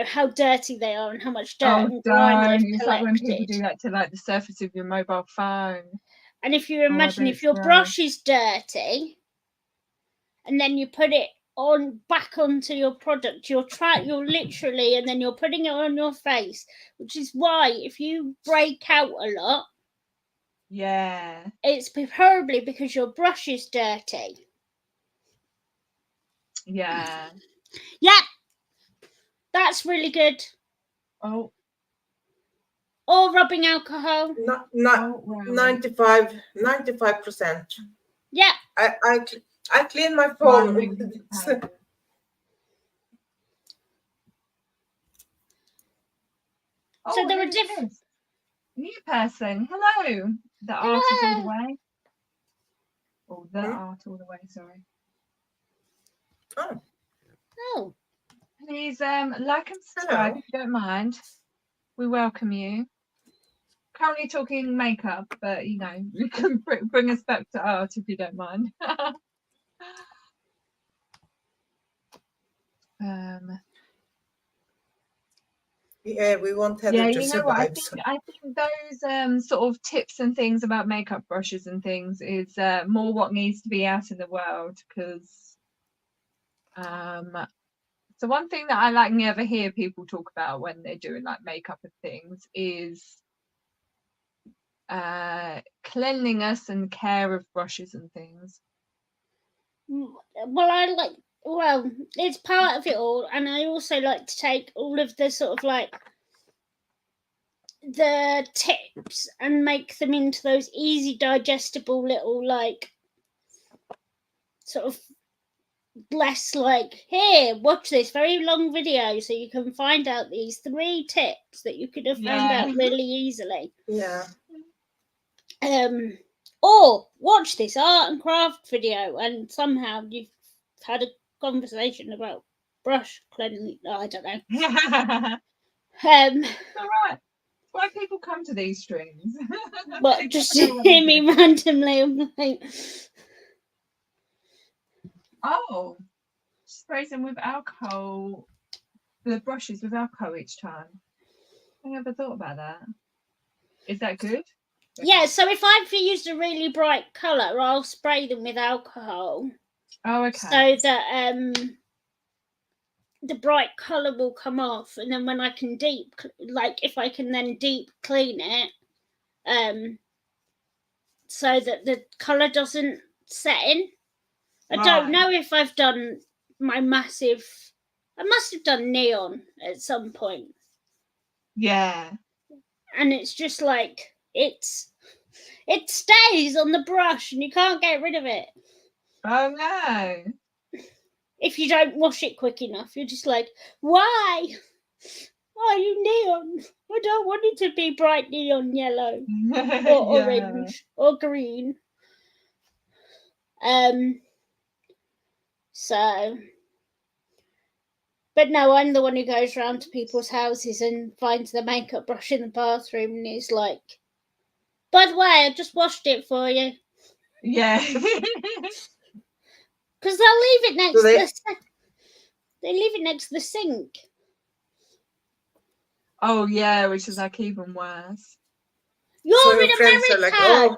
[SPEAKER 3] how dirty they are and how much dirt and grime they've
[SPEAKER 1] It's
[SPEAKER 3] collected.
[SPEAKER 1] like when people do that to like the surface of your mobile phone.
[SPEAKER 3] And if you imagine if your brush is dirty and then you put it back onto your product, you're literally, and then you're putting it on your face, which is why if you break out a lot, it's probably because your brush is dirty.
[SPEAKER 1] Yeah,
[SPEAKER 3] that's really good.
[SPEAKER 1] Or
[SPEAKER 3] rubbing alcohol.
[SPEAKER 2] Not 95%.
[SPEAKER 3] Yeah.
[SPEAKER 2] I clean my phone.
[SPEAKER 3] So there are different.
[SPEAKER 1] New person. Hello. The art is all the way. Oh, the art all the way. Sorry.
[SPEAKER 2] Oh.
[SPEAKER 1] Please like and subscribe if you don't mind. We welcome you. Currently talking makeup, but you can bring us back to art if you don't mind.
[SPEAKER 2] Yeah, we want Heather to survive.
[SPEAKER 1] I think those sort of tips and things about makeup brushes and things is more what needs to be out in the world, because so one thing that I never hear people talk about when they're doing like makeup and things is cleanliness and care of brushes and things.
[SPEAKER 3] Well, it's part of it all, and I also like to take all of the sort of like the tips and make them into those easy digestible little like sort of less like, here, watch this very long video so you can find out these 3 tips that you could have found
[SPEAKER 1] Yeah.
[SPEAKER 3] out really easily.
[SPEAKER 2] Yeah.
[SPEAKER 3] Or watch this art and craft video and somehow you've had a conversation about brush cleansing. I don't know.
[SPEAKER 1] All right. Why people come to these streams?
[SPEAKER 3] But just to hear me randomly, I'm like,
[SPEAKER 1] oh, sprays them with alcohol. The brushes with alcohol each time. I never thought about that. Is that good?
[SPEAKER 3] yeah. So if I've used a really bright colour, I'll spray them with alcohol.
[SPEAKER 1] Oh, okay.
[SPEAKER 3] So that the bright colour will come off, and then when I can if I can then deep clean it, so that the colour doesn't set in. I don't know if I've done my massive. I must have done neon at some point.
[SPEAKER 1] Yeah.
[SPEAKER 3] And it's just like it stays on the brush, and you can't get rid of it.
[SPEAKER 1] Oh no.
[SPEAKER 3] If you don't wash it quick enough, you're just like, why? Why are you neon? I don't want it to be bright neon yellow or orange or green. So, but no, I'm the one who goes round to people's houses and finds the makeup brush in the bathroom and is like, by the way, I just washed it for you.
[SPEAKER 1] Yeah.
[SPEAKER 3] Because they'll leave it next to they leave it next to the sink.
[SPEAKER 1] Oh yeah, which is like even worse.
[SPEAKER 3] You're in
[SPEAKER 2] friends
[SPEAKER 3] America.
[SPEAKER 2] are like, oh.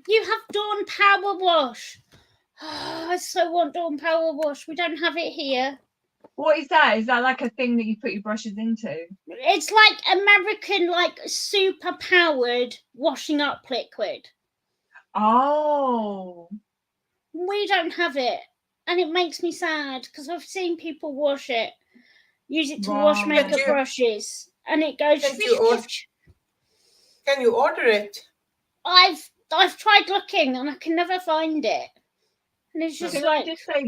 [SPEAKER 3] You have Dawn Power Wash. Oh, I so want Dawn Power Wash. We don't have it here.
[SPEAKER 1] What is that? Is that like a thing that you put your brushes into?
[SPEAKER 3] It's like American, like super powered washing up liquid.
[SPEAKER 1] Oh.
[SPEAKER 3] We don't have it. And it makes me sad because I've seen people use it to wash makeup brushes. And it goes.
[SPEAKER 2] Can you order it?
[SPEAKER 3] I've tried looking and I can never find it. And it's just
[SPEAKER 1] Can I just say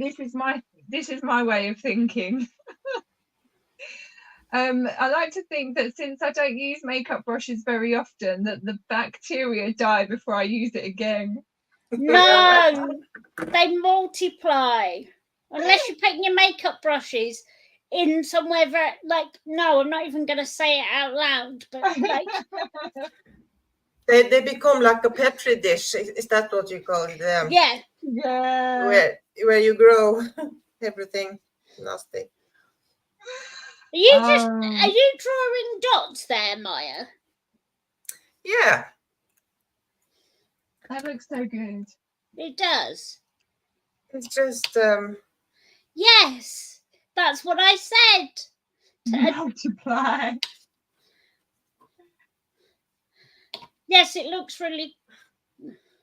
[SPEAKER 1] this is my way of thinking. I like to think that since I don't use makeup brushes very often, that the bacteria die before I use it again.
[SPEAKER 3] No, they multiply. Unless you're putting your makeup brushes in somewhere no, I'm not even going to say it out loud, but like
[SPEAKER 2] they become like a petri dish. Is that what you call it?
[SPEAKER 3] Yeah.
[SPEAKER 2] Where you grow everything nasty.
[SPEAKER 3] Are you drawing dots there, Maya?
[SPEAKER 2] Yeah.
[SPEAKER 1] That looks so good.
[SPEAKER 3] It does.
[SPEAKER 2] It's just
[SPEAKER 3] yes, that's what I said.
[SPEAKER 1] Multiply.
[SPEAKER 3] Yes, it looks really.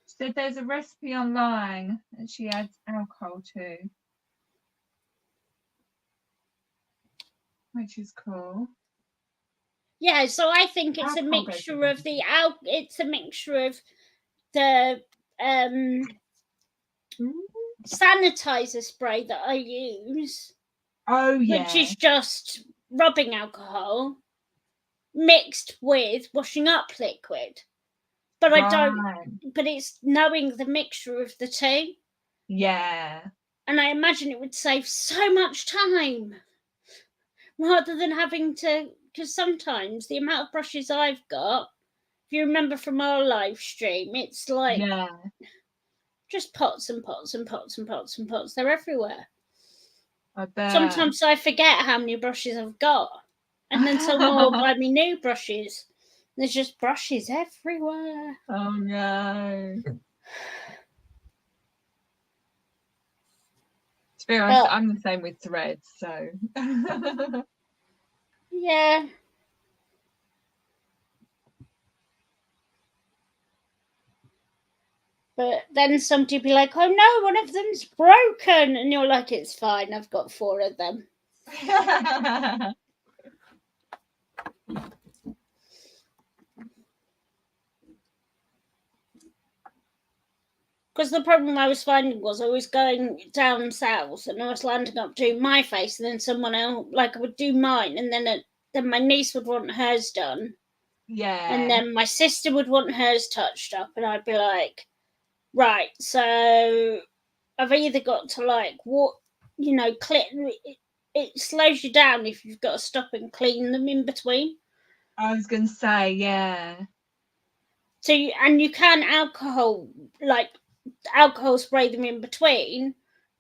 [SPEAKER 1] So there's a recipe online that she adds alcohol to, which is cool.
[SPEAKER 3] Yeah, so I think it's a mixture of it's a mixture of the sanitizer spray that I use.
[SPEAKER 1] Oh yeah.
[SPEAKER 3] Which is just rubbing alcohol mixed with washing up liquid. But but it's knowing the mixture of the two.
[SPEAKER 1] Yeah.
[SPEAKER 3] And I imagine it would save so much time rather than having to, because sometimes the amount of brushes I've got, if you remember from our live stream, it's like just pots and pots and pots and pots and pots. They're everywhere.
[SPEAKER 1] I bet.
[SPEAKER 3] Sometimes I forget how many brushes I've got. And then someone will buy me new brushes. There's just brushes everywhere.
[SPEAKER 1] Oh no. To be honest, I'm the same with threads, so
[SPEAKER 3] yeah. But then somebody will be like, oh no, one of them's broken. And you're like, it's fine, I've got 4 of them. Because the problem I was finding was I was going down south and I was landing up doing my face, and then someone else, like I would do mine, and then my niece would want hers done,
[SPEAKER 1] Yeah.
[SPEAKER 3] and then my sister would want hers touched up, and I'd be like, right, so I've either got to like what, it slows you down if you've got to stop and clean them in between.
[SPEAKER 1] I was going to say, yeah.
[SPEAKER 3] So you can alcohol spray them in between,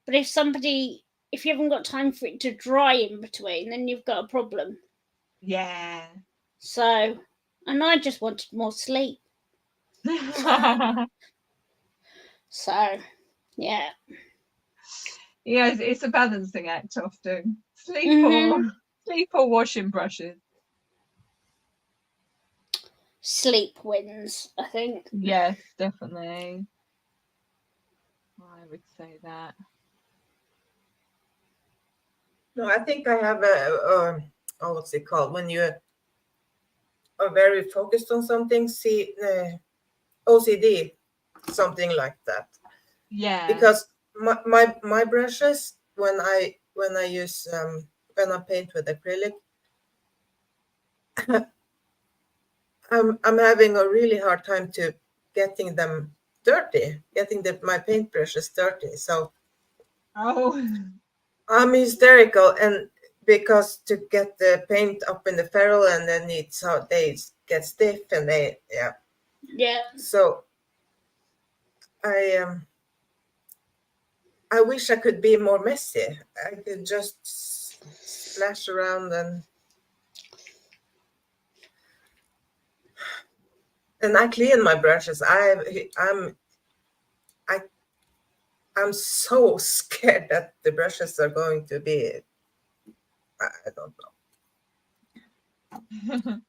[SPEAKER 3] but if you haven't got time for it to dry in between, then you've got a problem.
[SPEAKER 1] Yeah.
[SPEAKER 3] So, and I just wanted more sleep. So, yeah.
[SPEAKER 1] Yeah, it's a balancing act often. Sleep or washing brushes.
[SPEAKER 3] Sleep wins, I think.
[SPEAKER 1] Yes, definitely. I would say that.
[SPEAKER 2] No, I think I have what's it called? When you are very focused on something, OCD, something like that.
[SPEAKER 1] Yeah.
[SPEAKER 2] Because my brushes, when I use when I paint with acrylic, I'm having a really hard time to getting them dirty, getting my paintbrushes dirty. So I'm hysterical, and because to get the paint up in the ferrule, and then it's how they get stiff, and
[SPEAKER 3] Yeah.
[SPEAKER 2] So I wish I could be more messy. I could just splash around and I clean my brushes. I'm so scared that the brushes are going to be. I don't know.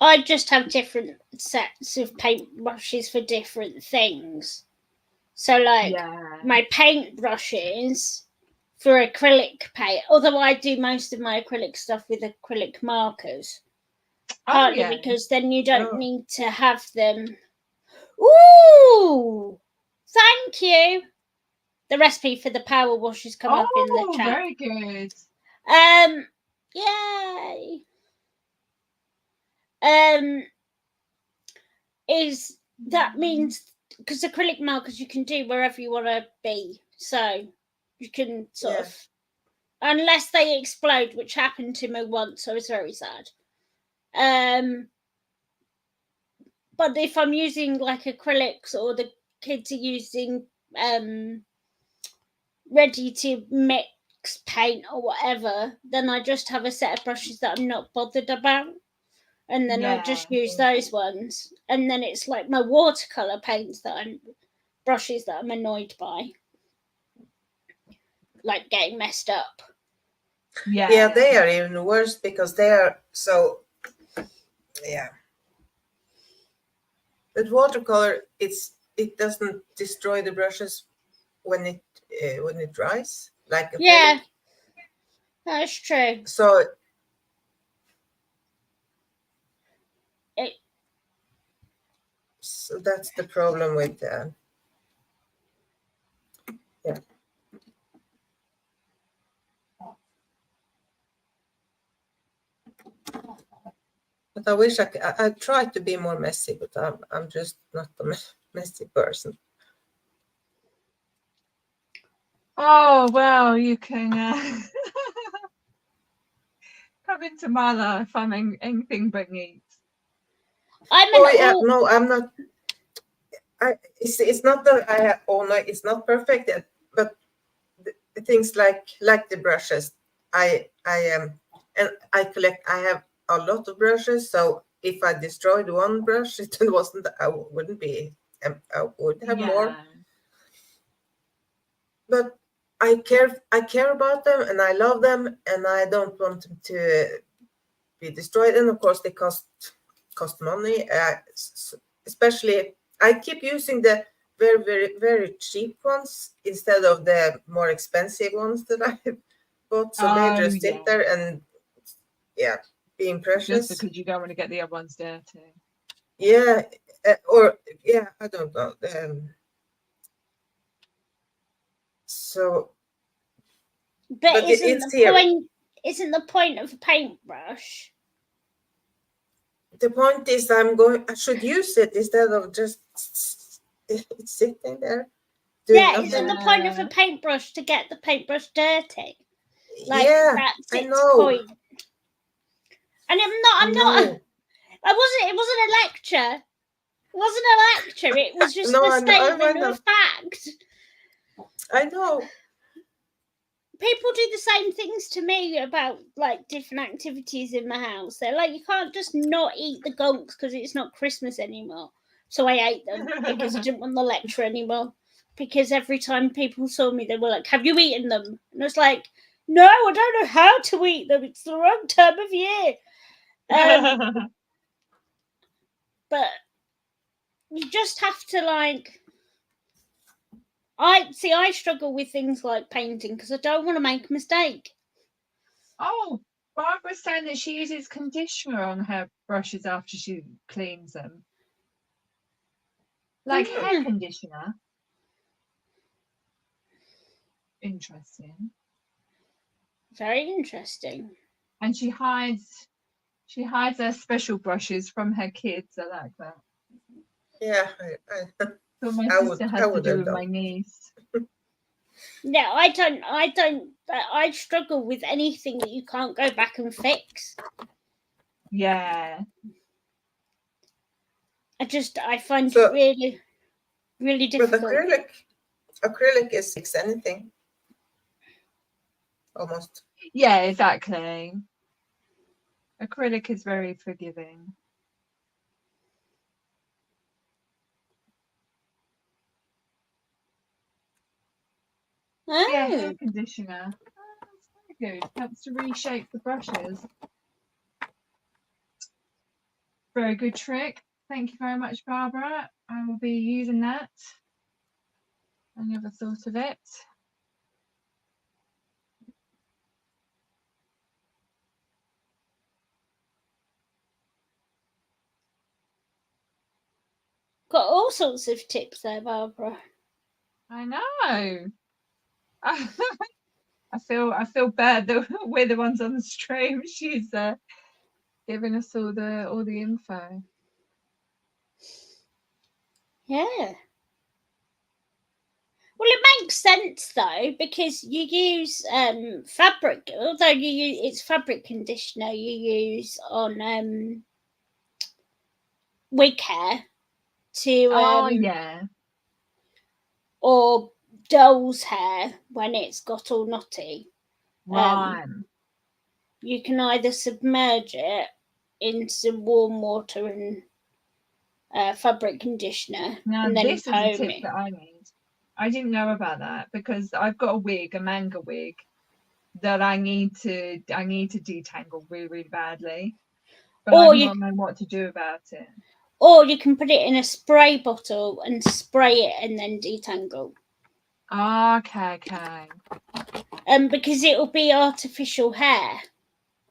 [SPEAKER 3] I just have different sets of paintbrushes for different things. So, like, my paintbrushes for acrylic paint, although I do most of my acrylic stuff with acrylic markers, partly because then you don't need to have them. Ooh! Thank you! The recipe for the power wash has come up in the chat.
[SPEAKER 1] Very good.
[SPEAKER 3] Yay! That means, because acrylic markers you can do wherever you want to be, so you can sort of, unless they explode, which happened to me once, so it's very sad. But if I'm using like acrylics, or the kids are using ready to mix paint or whatever, then I just have a set of brushes that I'm not bothered about, and then I'll just use those ones. And then it's like my watercolor paints brushes that I'm annoyed by, like getting messed up.
[SPEAKER 2] Yeah, they are even worse because they are so. Yeah. But watercolor, it doesn't destroy the brushes when it dries, like acrylic.
[SPEAKER 3] Yeah, that's true.
[SPEAKER 2] So that's the problem with yeah. But I wish I try to be more messy, but I'm just not a messy person.
[SPEAKER 1] Oh well, you can come into my life. I'm anything but neat.
[SPEAKER 2] No, I'm not. It's not that I have. Oh no, it's not perfect yet. But the things like the brushes, I am, and I collect. I have a lot of brushes, so if I destroyed one brush, it wasn't. I wouldn't be. I would have more. But I care about them, and I love them, and I don't want them to be destroyed. And of course, they cost money. Especially, I keep using the very, very, very cheap ones instead of the more expensive ones that I bought. So they just sit there and being precious.
[SPEAKER 1] Just because you don't want to get the other ones dirty.
[SPEAKER 2] Yeah, or yeah, I don't know. So,
[SPEAKER 3] But
[SPEAKER 2] but
[SPEAKER 3] isn't
[SPEAKER 2] in
[SPEAKER 3] the
[SPEAKER 2] theory,
[SPEAKER 3] point? Isn't the point of a paintbrush?
[SPEAKER 2] the point is I should use it instead of just it's sitting there doing
[SPEAKER 3] Yeah,
[SPEAKER 2] nothing.
[SPEAKER 3] isn't the point of a
[SPEAKER 1] Yeah.
[SPEAKER 3] paintbrush to get the paintbrush dirty? Like
[SPEAKER 2] Yeah,
[SPEAKER 3] that's
[SPEAKER 2] I
[SPEAKER 3] its
[SPEAKER 2] know.
[SPEAKER 3] point. And I'm
[SPEAKER 2] I
[SPEAKER 3] not.
[SPEAKER 2] know.
[SPEAKER 3] It wasn't a lecture. It wasn't a lecture. It was just
[SPEAKER 2] No,
[SPEAKER 3] a
[SPEAKER 2] I
[SPEAKER 3] statement
[SPEAKER 2] know.
[SPEAKER 3] of fact.
[SPEAKER 2] I know.
[SPEAKER 3] People do the same things to me about like different activities in the house. They're like, you can't just not eat the gonks because it's not Christmas anymore. So I ate them because I didn't want the lecture anymore. Because every time people saw me, they were like, "Have you eaten them?" And I was like, "No, I don't know how to eat them. It's the wrong time of year." But you just have to like. I struggle with things like painting because I don't want to make a mistake.
[SPEAKER 1] Oh, Barbara's saying that she uses conditioner on her brushes after she cleans them. Like hair conditioner. Interesting.
[SPEAKER 3] Very interesting.
[SPEAKER 1] And she hides her special brushes from her kids. I like that.
[SPEAKER 2] Yeah,
[SPEAKER 1] So my
[SPEAKER 2] I
[SPEAKER 1] sister
[SPEAKER 2] would
[SPEAKER 1] has to
[SPEAKER 2] have
[SPEAKER 1] do with
[SPEAKER 2] done.
[SPEAKER 1] my niece.
[SPEAKER 3] No, I don't. I struggle with anything that you can't go back and fix.
[SPEAKER 1] Yeah.
[SPEAKER 3] I find
[SPEAKER 2] So-
[SPEAKER 3] it really, really
[SPEAKER 2] But
[SPEAKER 3] difficult.
[SPEAKER 2] acrylic is fix anything. Almost.
[SPEAKER 1] Yeah, exactly. Acrylic is very forgiving. Yeah, hair
[SPEAKER 3] Oh,
[SPEAKER 1] conditioner. Oh, that's very good. Helps to reshape the brushes. Very good trick. Thank you very much, Barbara. I will be using that. I never thought of it.
[SPEAKER 3] got all sorts of tips there, Barbara.
[SPEAKER 1] I know. I feel bad that we're the ones on the stream. She's giving us all the info.
[SPEAKER 3] Yeah. Well, it makes sense though because you use fabric. Although it's fabric conditioner you use on wig hair to
[SPEAKER 1] Oh yeah.
[SPEAKER 3] or doll's hair when it's got all knotty.
[SPEAKER 1] Right.
[SPEAKER 3] You can either submerge it in some warm water and fabric conditioner,
[SPEAKER 1] Now
[SPEAKER 3] and then
[SPEAKER 1] this is a
[SPEAKER 3] comb
[SPEAKER 1] tip
[SPEAKER 3] it.
[SPEAKER 1] that I need. I didn't know about that because I've got a manga wig that I need to detangle really, really badly. But I
[SPEAKER 3] Or
[SPEAKER 1] do
[SPEAKER 3] you
[SPEAKER 1] not know what to do about it.
[SPEAKER 3] or you can put it in a spray bottle and spray it and then detangle.
[SPEAKER 1] Okay.
[SPEAKER 3] Because it will be artificial hair.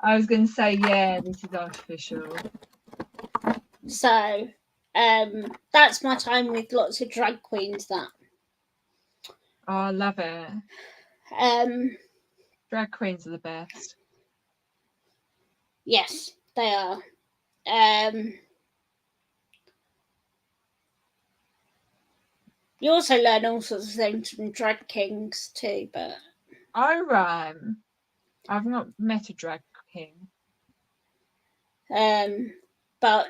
[SPEAKER 1] I was going to say, yeah, this is artificial.
[SPEAKER 3] So that's my time with lots of drag queens. That
[SPEAKER 1] Oh, I love it. Drag queens are the best.
[SPEAKER 3] Yes, they are. You also learn all sorts of things from drag kings too, but
[SPEAKER 1] Oh, right. I've not met a drag king.
[SPEAKER 3] but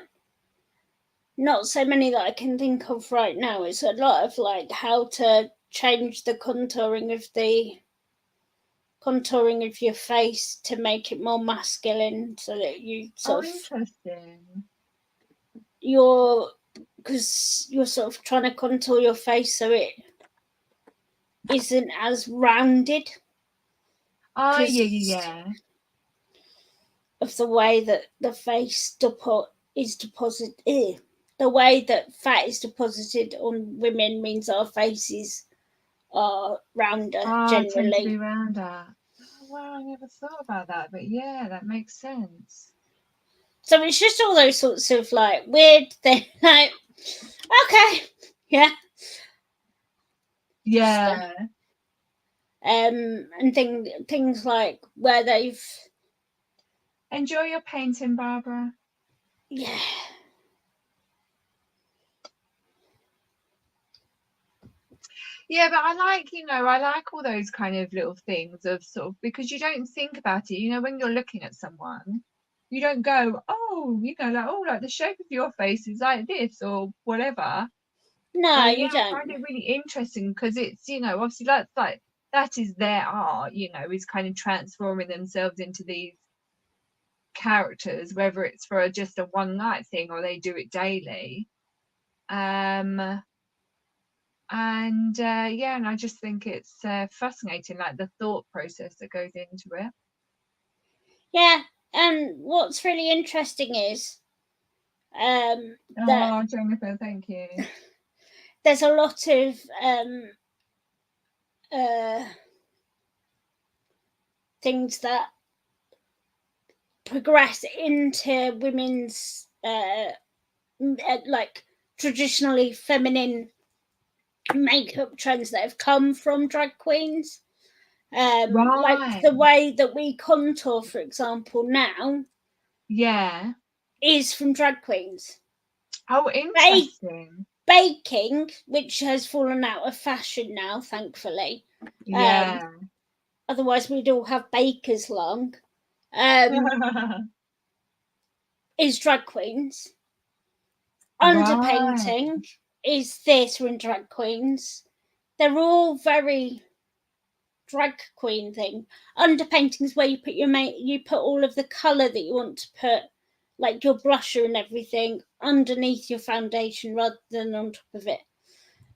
[SPEAKER 3] not so many that I can think of right now. It's a lot of like how to change the contouring of your face to make it more masculine, so that you sort of
[SPEAKER 1] Interesting.
[SPEAKER 3] because you're sort of trying to contour your face so it isn't as rounded.
[SPEAKER 1] Oh, yeah.
[SPEAKER 3] Of the way that the face is deposited, the way that fat is deposited on women means our faces are rounder
[SPEAKER 1] Oh, tend to be
[SPEAKER 3] generally.
[SPEAKER 1] rounder. Oh, wow, I never thought about that, but yeah, that makes sense.
[SPEAKER 3] So it's just all those sorts of like weird things. Like, okay, yeah.
[SPEAKER 1] Yeah.
[SPEAKER 3] And things like where they've
[SPEAKER 1] Enjoy your painting, Barbara.
[SPEAKER 3] yeah.
[SPEAKER 1] Yeah, but I like all those kind of little things of sort of, because you don't think about it. When you're looking at someone, you don't go, oh, like the shape of your face is like this or whatever.
[SPEAKER 3] No,
[SPEAKER 1] So
[SPEAKER 3] you
[SPEAKER 1] yeah, I
[SPEAKER 3] don't.
[SPEAKER 1] find it really interesting because it's, obviously that's like, that is their art, is kind of transforming themselves into these characters, whether it's for just a one night thing or they do it daily. And I just think it's fascinating, like the thought process that goes into it.
[SPEAKER 3] Yeah, and what's really interesting is that
[SPEAKER 1] Oh, Jennifer, thank you.
[SPEAKER 3] there's a lot of things that progress into women's like traditionally feminine makeup trends that have come from drag queens. Like
[SPEAKER 1] Right.
[SPEAKER 3] the way that we contour, for example, now
[SPEAKER 1] Yeah.
[SPEAKER 3] is from drag queens.
[SPEAKER 1] Oh, interesting.
[SPEAKER 3] Baking, which has fallen out of fashion now, thankfully.
[SPEAKER 1] Yeah.
[SPEAKER 3] Otherwise, we'd all have bakers long. Is drag queens.
[SPEAKER 1] Right.
[SPEAKER 3] Underpainting is theatre and drag queens. They're all very drag queen thing. Underpainting is where you put you put all of the colour that you want to put, like your blusher and everything, underneath your foundation rather than on top of it.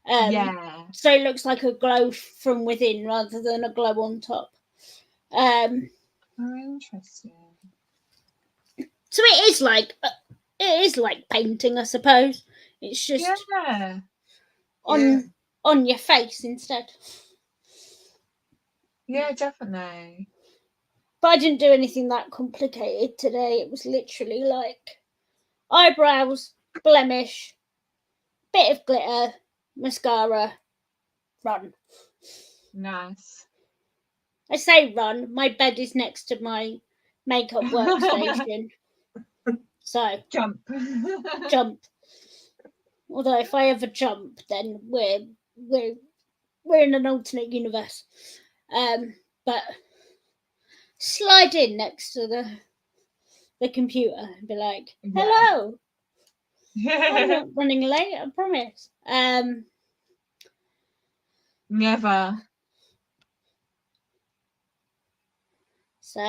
[SPEAKER 1] Yeah.
[SPEAKER 3] So it looks like a glow from within rather than a glow on top.
[SPEAKER 1] Oh, interesting.
[SPEAKER 3] So it is like painting, I suppose. It's just
[SPEAKER 1] Yeah.
[SPEAKER 3] on your face instead.
[SPEAKER 1] Yeah, definitely.
[SPEAKER 3] But I didn't do anything that complicated today. It was literally like eyebrows, blemish, bit of glitter, mascara, run.
[SPEAKER 1] Nice.
[SPEAKER 3] I say run. My bed is next to my makeup workstation. So
[SPEAKER 1] Jump.
[SPEAKER 3] jump. Although if I ever jump, then we're in an alternate universe. But slide in next to the computer and be like, "Hello, I'm not running late. I promise."
[SPEAKER 1] Never.
[SPEAKER 3] So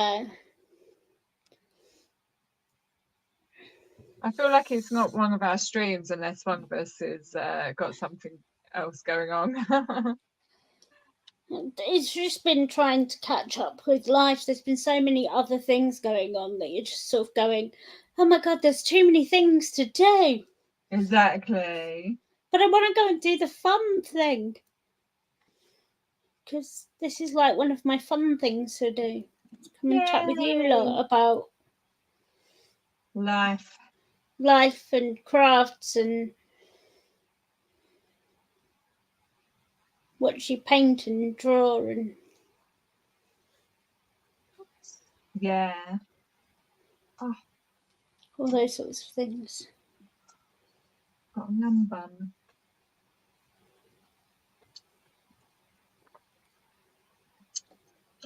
[SPEAKER 1] I feel like it's not one of our streams unless one of us has got something else going on.
[SPEAKER 3] it's just been trying to catch up with life. There's been so many other things going on that you're just sort of going, oh my god, there's too many things to do.
[SPEAKER 1] Exactly.
[SPEAKER 3] But I want to go and do the fun thing. Because this is like one of my fun things to do. Come and chat with you lot about
[SPEAKER 1] life
[SPEAKER 3] and crafts and what you paint and draw and
[SPEAKER 1] yeah. Oh,
[SPEAKER 3] all those sorts of things.
[SPEAKER 1] got a number.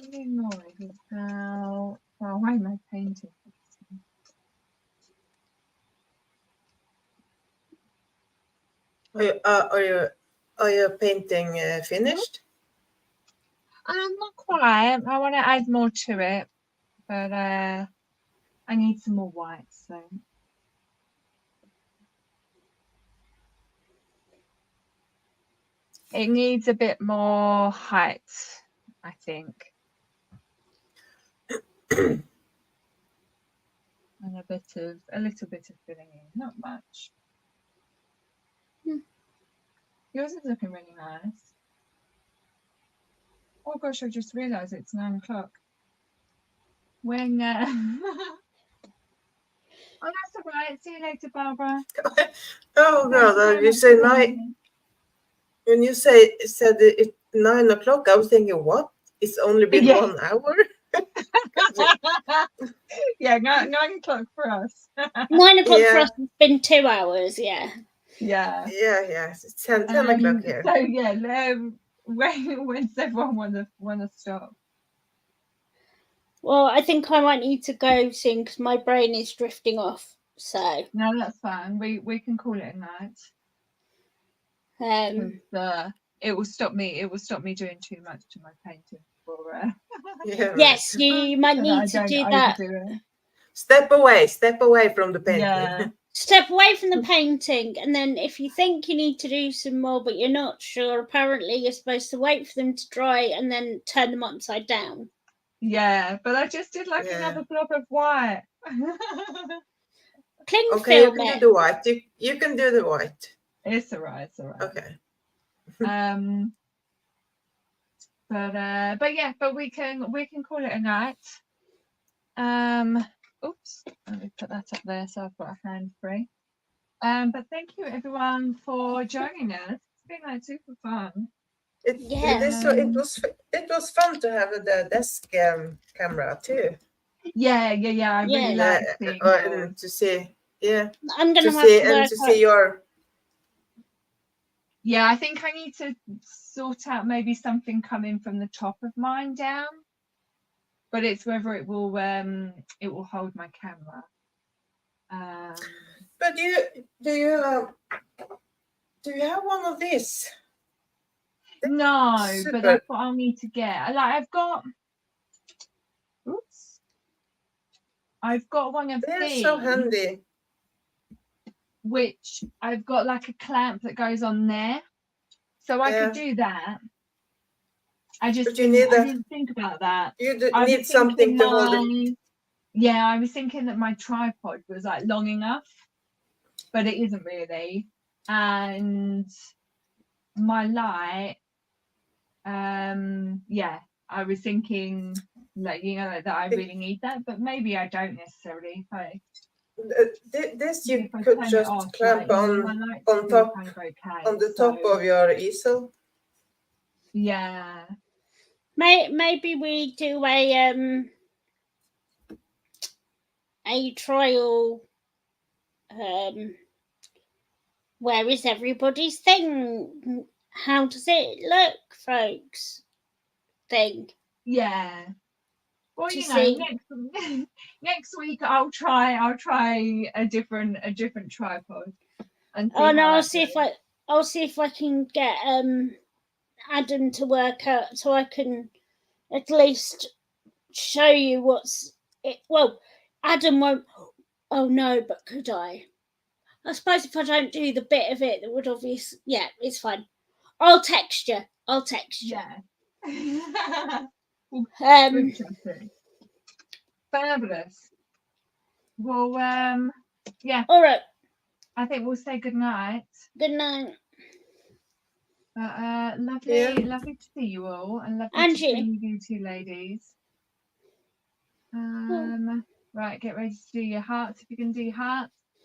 [SPEAKER 1] Really annoyed with how far away my painting is.
[SPEAKER 2] Are your painting finished?
[SPEAKER 1] Not quite. I want to add more to it, but I need some more white. So it needs a bit more height, I think, and a little bit of filling in. Not much. Yours is looking really nice. Oh gosh, I just realised it's 9 o'clock. When Oh, that's all right. See you later, Barbara.
[SPEAKER 2] Oh
[SPEAKER 1] Thank you
[SPEAKER 2] God,
[SPEAKER 1] very
[SPEAKER 2] you
[SPEAKER 1] much
[SPEAKER 2] say
[SPEAKER 1] for
[SPEAKER 2] night.
[SPEAKER 1] joining.
[SPEAKER 2] When you said it 9 o'clock, I was thinking, what? It's only been
[SPEAKER 1] Yeah.
[SPEAKER 2] 1 hour.
[SPEAKER 1] Yeah, 9 o'clock for us.
[SPEAKER 3] 9 o'clock for
[SPEAKER 2] Yeah.
[SPEAKER 3] us has been 2 hours. Yeah.
[SPEAKER 1] Yeah.
[SPEAKER 2] Yeah. It's 10 o'clock here.
[SPEAKER 1] So yeah, when's everyone wanna stop?
[SPEAKER 3] Well, I think I might need to go soon because my brain is drifting off. So,
[SPEAKER 1] No, that's fine. We can call it a night.
[SPEAKER 3] um,
[SPEAKER 1] 'Cause, it will stop me. It will stop me doing too much to my painting for
[SPEAKER 2] Yeah, right.
[SPEAKER 3] yes, you might
[SPEAKER 1] so that I
[SPEAKER 3] need to
[SPEAKER 1] don't
[SPEAKER 3] do that.
[SPEAKER 1] overdo it.
[SPEAKER 2] Step away from the painting.
[SPEAKER 1] Yeah.
[SPEAKER 3] Step away from the painting, and then if you think you need to do some more but you're not sure, apparently you're supposed to wait for them to dry and then turn them upside down.
[SPEAKER 1] Yeah, but I just did like
[SPEAKER 2] Yeah.
[SPEAKER 1] another blob of white.
[SPEAKER 3] Cling
[SPEAKER 2] Okay, you
[SPEAKER 3] film
[SPEAKER 2] can do
[SPEAKER 3] it.
[SPEAKER 2] the white. You can do the white.
[SPEAKER 1] It's alright. It's alright.
[SPEAKER 2] Okay.
[SPEAKER 1] But yeah, but we can call it a night. Oops, let me put that up there so I've got a hand free. But thank you everyone for joining us. It's been like super fun.
[SPEAKER 2] It was fun to have the desk camera too.
[SPEAKER 1] Yeah. I really
[SPEAKER 3] Yeah.
[SPEAKER 1] like seeing yours.
[SPEAKER 2] And to see, yeah,
[SPEAKER 3] I'm
[SPEAKER 2] to
[SPEAKER 3] gonna have
[SPEAKER 2] see
[SPEAKER 3] to
[SPEAKER 2] and
[SPEAKER 3] work
[SPEAKER 2] to
[SPEAKER 3] out.
[SPEAKER 2] see your.
[SPEAKER 1] Yeah, I think I need to sort out maybe something coming from the top of mine down, but it's whether it will hold my camera.
[SPEAKER 2] But do you have one of these?
[SPEAKER 1] No,
[SPEAKER 2] Super.
[SPEAKER 1] but that's what I'll need to get. Like I've got one of
[SPEAKER 2] They're
[SPEAKER 1] these,
[SPEAKER 2] so handy.
[SPEAKER 1] which I've got like a clamp that goes on there, so I could do that. I just didn't think about that.
[SPEAKER 2] You
[SPEAKER 1] I
[SPEAKER 2] need
[SPEAKER 1] was
[SPEAKER 2] something
[SPEAKER 1] thinking
[SPEAKER 2] to hold it.
[SPEAKER 1] Yeah, I was thinking that my tripod was like long enough, but it isn't really. And my light, yeah, I was thinking like that I really need that, but maybe I don't necessarily.
[SPEAKER 2] This you
[SPEAKER 1] If I
[SPEAKER 2] could
[SPEAKER 1] turn it
[SPEAKER 2] just
[SPEAKER 1] off,
[SPEAKER 2] clamp
[SPEAKER 1] my
[SPEAKER 2] on
[SPEAKER 1] light's
[SPEAKER 2] on
[SPEAKER 1] still
[SPEAKER 2] top
[SPEAKER 1] kind of okay,
[SPEAKER 2] on the top of your easel.
[SPEAKER 1] Yeah.
[SPEAKER 3] Maybe we do a trial. Where is everybody's thing? How does it look, folks? Thing.
[SPEAKER 1] Yeah. Well,
[SPEAKER 3] To
[SPEAKER 1] you know,
[SPEAKER 3] see.
[SPEAKER 1] next week I'll try a different tripod and see
[SPEAKER 3] Oh no,
[SPEAKER 1] how
[SPEAKER 3] I'll
[SPEAKER 1] that
[SPEAKER 3] see
[SPEAKER 1] goes.
[SPEAKER 3] if I can get Adam to work out so I can at least show you what's it. Well, Adam won't. Oh no, but could I? I suppose if I don't do the bit of it that would obviously. Yeah, it's fine. I'll text you.
[SPEAKER 1] Yeah.
[SPEAKER 3] Um.
[SPEAKER 1] Fabulous. Well, yeah,
[SPEAKER 3] All right.
[SPEAKER 1] I think we'll say good night.
[SPEAKER 3] Good night.
[SPEAKER 1] Lovely to see you all, and lovely
[SPEAKER 3] And
[SPEAKER 1] to
[SPEAKER 3] you.
[SPEAKER 1] see you two ladies. Right, get ready to do your hearts if you can do your hearts.